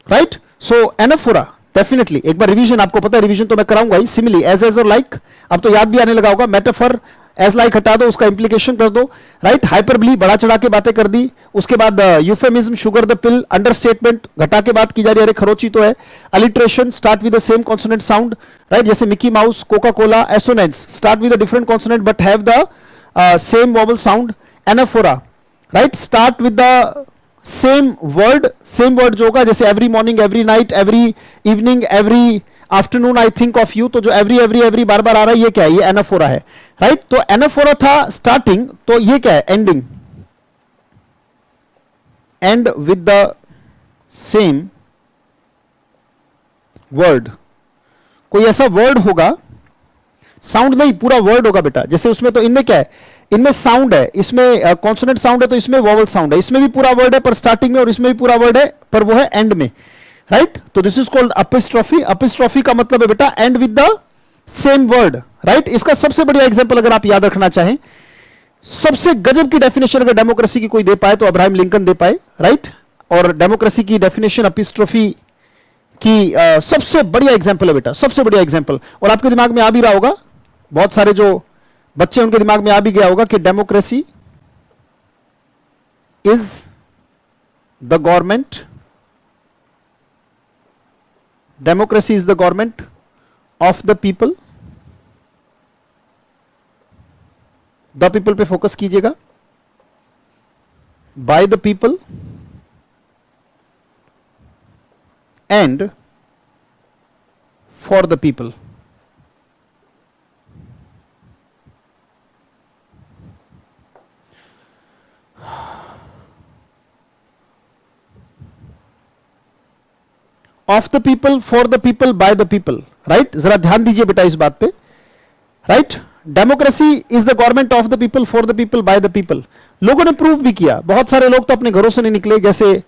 right? So anaphora definitely एक बार revision, आपको पता है revision तो मैं कराऊंगा ही। सिमिली, एज और लाइक, अब तो याद भी आने लगा होगा। मेटाफर, एज लाइक हटा दो, उसका इंप्लीकेशन कर दो, राइट। हाइपरबली, बढ़ा चढ़ा के बातें कर दी। उसके बाद euphemism, sugar the pill, understatement, घटा के बात की जा रही है, अरे खरोची तो है। Alliteration, start with the same consonant sound, right, जैसे Mickey Mouse, Coca Cola. Assonance, start with the different consonant but have the same vowel sound. Anaphora, right, start with the same word जो होगा, जैसे every morning, every night, every evening, every afternoon I think of you. तो जो every बार बार आ रहा है, ये क्या है? ये एनाफोरा है, राइट। तो एनाफोरा था स्टार्टिंग, तो ये क्या है? Ending, and with the same word. कोई ऐसा वर्ड होगा, साउंड नहीं, पूरा वर्ड होगा बेटा। जैसे उसमें तो इनमें क्या है? इनमें साउंड है, इसमें कॉन्सोनेंट साउंड है, तो इसमें वॉवल साउंड है। इसमें भी पूरा वर्ड है पर स्टार्टिंग में, और इसमें भी पूरा वर्ड है पर वो है एंड में, राइट। तो this is called epistrophe. Epistrophe का मतलब है बेटा end with the same word, right. इसका सबसे बढ़िया एग्जांपल अगर आप याद रखना चाहें, सबसे गजब की डेफिनेशन अगर डेमोक्रेसी की कोई दे पाए तो अब्राहम लिंकन दे पाए, राइट। और डेमोक्रेसी की डेफिनेशन एपिस्ट्रोफी की सबसे बढ़िया एग्जांपल है बेटा, सबसे बढ़िया एग्जांपल। और आपके दिमाग में आ भी रहा होगा, बहुत सारे जो बच्चे उनके दिमाग में आ भी गया होगा कि democracy is the government, democracy is the government of the people. The people पे फोकस कीजिएगा, bye the people and for the people. Of the people, for the people, by the people, right. जरा ध्यान दीजिए बेटा इस बात पे, right. Democracy is the government of the people, for the people, by the people. लोगों ने prove भी किया। बहुत सारे लोग तो अपने घरों से नहीं निकले, जैसे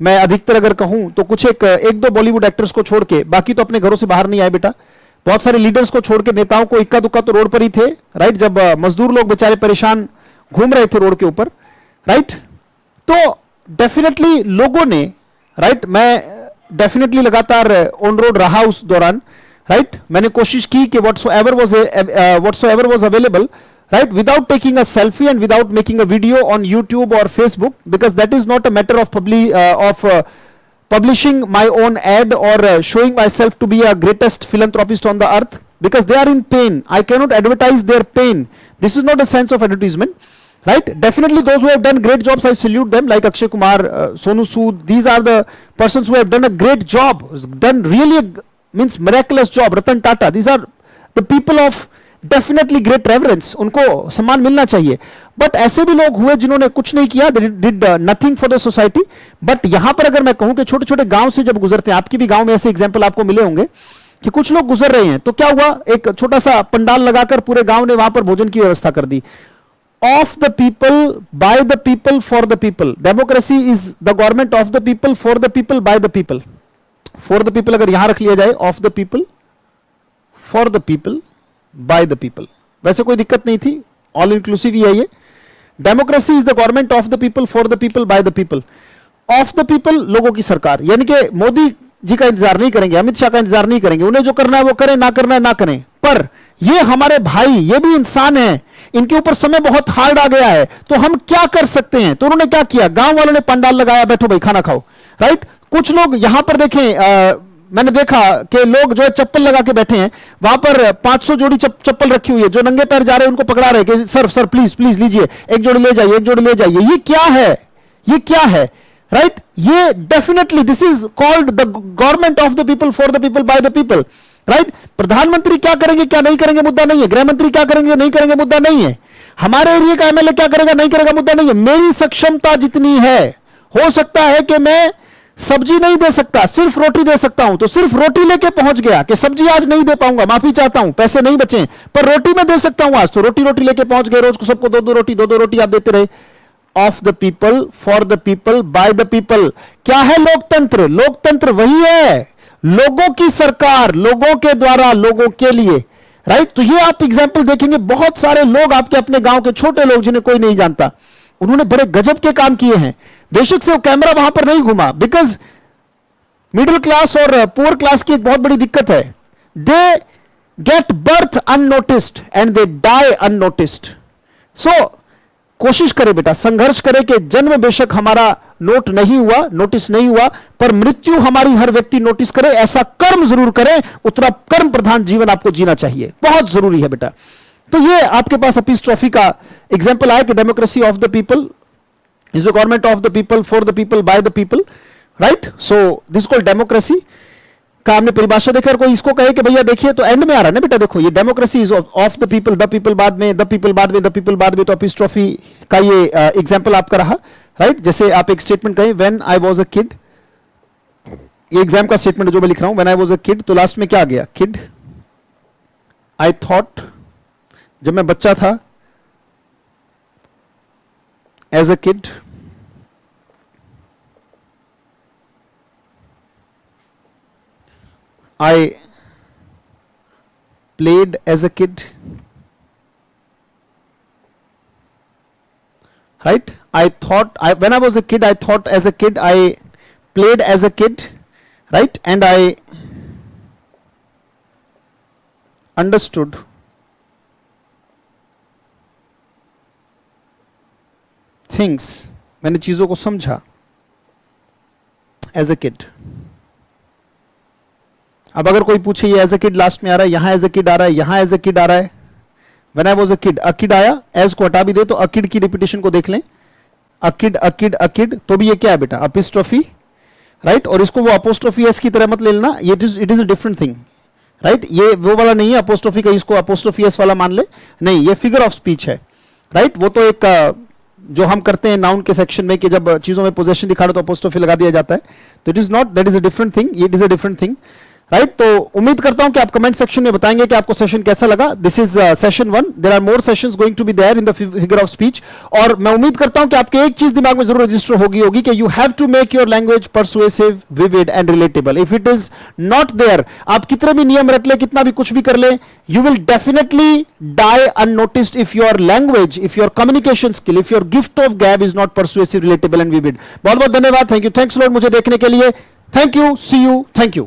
मैं अधिकतर अगर कहूं तो कुछ एक दो बॉलीवुड एक्टर्स को छोड़ के बाकी तो अपने घरों से बाहर नहीं आए बेटा। बहुत सारे लीडर्स को छोड़ के, नेताओं को इक्का दुक्का तो रोड पर ही थे, राइट। जब मजदूर लोग बेचारे परेशान घूम रहे थे रोड के ऊपर, राइट। तो डेफिनेटली लोगों ने, राइट, मैं डेफिनेटली लगातार ऑन रोड रहा उस दौरान, राइट। मैंने कोशिश की कि whatsoever was available, right, without taking a selfie and without making a video on YouTube or Facebook, because that is not a matter of publishing my own ad or showing myself to be a greatest philanthropist on the earth, because they are in pain. I cannot advertise their pain. This is not a sense of advertisement, right? Definitely those who have done great jobs, I salute them, like Akshay Kumar, Sonu Sood. These are the persons who have done a great job, done really means miraculous job. Ratan Tata, these are the people of definitely great reverence, उनको सम्मान मिलना चाहिए. But ऐसे भी लोग हुए जिन्होंने कुछ नहीं किया, did nothing for the society. But यहां पर अगर मैं कहूं कि छोटे छोटे गांव से जब गुजरते हैं, आपकी भी गांव में ऐसे एग्जांपल आपको मिले होंगे कि कुछ लोग गुजर रहे हैं, तो क्या हुआ, एक छोटा सा पंडाल लगाकर पूरे गांव ने वहां पर भोजन की व्यवस्था कर दी. Of the people, by the people, for the people. Democracy is the government of the people, for the people, by the people. For the people अगर यहां रख लिया जाए, of the people, for the people, by the people, वैसे कोई दिक्कत नहीं थी, ऑल इंक्लूसिव ही है ये. Democracy is the government of the people, for the people, by the people. Of the people, लोगों की सरकार, यानी कि मोदी जी का इंतजार नहीं करेंगे, अमित शाह का इंतजार नहीं करेंगे, उन्हें जो करना है वो करें, ना करना है ना करें. पर ये हमारे भाई, ये भी इंसान है, इनके ऊपर समय बहुत हार्ड आ गया है, तो हम क्या कर सकते हैं. तो उन्होंने क्या किया, गांव वालों ने पंडाल लगाया, बैठो भाई खाना खाओ, राइट. कुछ लोग यहां पर देखें, मैंने देखा कि लोग जो है चप्पल लगा के बैठे हैं, वहां पर 500 जोड़ी चप्पल रखी हुई है, जो नंगे पैर जा रहे हैं उनको पकड़ा रहे कि सर सर प्लीज प्लीज लीजिए, एक जोड़ी ले जाइए, एक जोड़ी ले जाइए. ये क्या है, ये क्या है, राइट. ये definitely this is called the government of the people, for the people, by the people, right. प्रधानमंत्री क्या करेंगे क्या नहीं करेंगे मुद्दा नहीं है, गृह मंत्री क्या करेंगे नहीं करेंगे मुद्दा नहीं है, हमारे एरिया का एमएलए क्या करेगा नहीं करेगा मुद्दा नहीं है. मेरी सक्षमता जितनी है, हो सकता है कि मैं सब्जी नहीं दे सकता, सिर्फ रोटी दे सकता हूं, तो सिर्फ रोटी लेके पहुंच गया कि सब्जी आज नहीं दे पाऊंगा, माफी चाहता हूं, पैसे नहीं बचे, पर रोटी मैं दे सकता हूं आज, तो रोटी रोटी लेके पहुंच गए, रोज को सबको दो दो रोटी आप देते रहे. Of the people, for the people, by the people. क्या है लोकतंत्र? लोकतंत्र वही है, लोगों की सरकार, लोगों के द्वारा, लोगों के लिए, राइट. तो ये आप एग्जाम्पल देखेंगे, बहुत सारे लोग आपके अपने गांव के छोटे लोग जिन्हें कोई नहीं जानता, उन्होंने बड़े गजब के काम किए हैं. बेशक से वो कैमरा वहां पर नहीं घुमा, बिकॉज मिडिल क्लास और पुअर क्लास की एक बहुत बड़ी दिक्कत है, they get birth unnoticed and they die unnoticed. So कोशिश करें बेटा, संघर्ष करें कि जन्म बेशक हमारा नोट नहीं हुआ, नोटिस नहीं हुआ, पर मृत्यु हमारी हर व्यक्ति नोटिस करे. ऐसा कर्म जरूर करें, उतना कर्म प्रधान जीवन आपको जीना चाहिए, बहुत जरूरी है बेटा. तो ये आपके पास अपीस ट्रॉफी का एग्जाम्पल आया कि democracy of the people is the government of the people, for the people, by the people, right. So this is called democracy. का हमने परिभाषा देखकर कोई इसको कहे कि भैया देखिए, तो एंड में आ रहा है ना बेटा, देखो ये democracy is of the people, the people बाद में, द पीपल बाद में, द पीपल बाद में. तो अपीस ट्रॉफी का ये एग्जाम्पल आपका रहा, राइट. जैसे आप एक स्टेटमेंट कहें, when I was a kid, ये एग्जाम का स्टेटमेंट जो मैं लिख रहा हूं, when I was a kid, तो लास्ट में क्या आ गया, किड. आई थॉट, जब मैं बच्चा था, as a kid, I played as a kid, right. I thought, when I was a kid, I thought as a kid, I played as a kid, right, and I understood things, मैंने चीजों को समझा as a kid. अब अगर कोई पूछे ये as a kid last में आ रहा है, यहां एज अ किड आ रहा है, यहां एज अ किड आ रहा है, when I was a kid, a kid आया, एज को हटा भी दे तो अकिड की रिपीटेशन को देख लें, अकिड अकिड अकिड, तो भी ये क्या है बेटा, अपिस्ट्रोफी, राइट. और इसको वो अपोस्ट्रोफी एस की तरह मत ले लेना, it is a different thing, right. ये वो वाला नहीं है अपोस्ट्रोफी का, इसको अपोस्ट्रोफी एस वाला मान ले, नहीं, ये फिगर ऑफ स्पीच है, राइट. वो तो एक जो हम करते हैं नाउन के सेक्शन में कि जब चीजों में पोजेशन दिखा रहे तो अपोस्ट्रोफी लगा दिया जाता है, तो it is not, that is a different thing, it is a different thing, right. तो उम्मीद करता हूं कि आप कमेंट सेक्शन में बताएंगे कि आपको सेशन कैसा लगा. This is session 1, there are more sessions going to be there in the figure of speech. और मैं उम्मीद करता हूं कि आपके एक चीज दिमाग में जरूर रजिस्टर होगी कि you have to make your language persuasive, vivid and relatable. If it is not there, आप कितने भी नियम रट ले, कितना भी कुछ भी कर ले, you will definitely die unnoticed if your language, if your communication skill, if your gift of gab is not persuasive, relatable and vivid. बहुत बहुत धन्यवाद, थैंक यू, थैंक्स लॉट मुझे देखने के लिए, thank you, see you, thank you.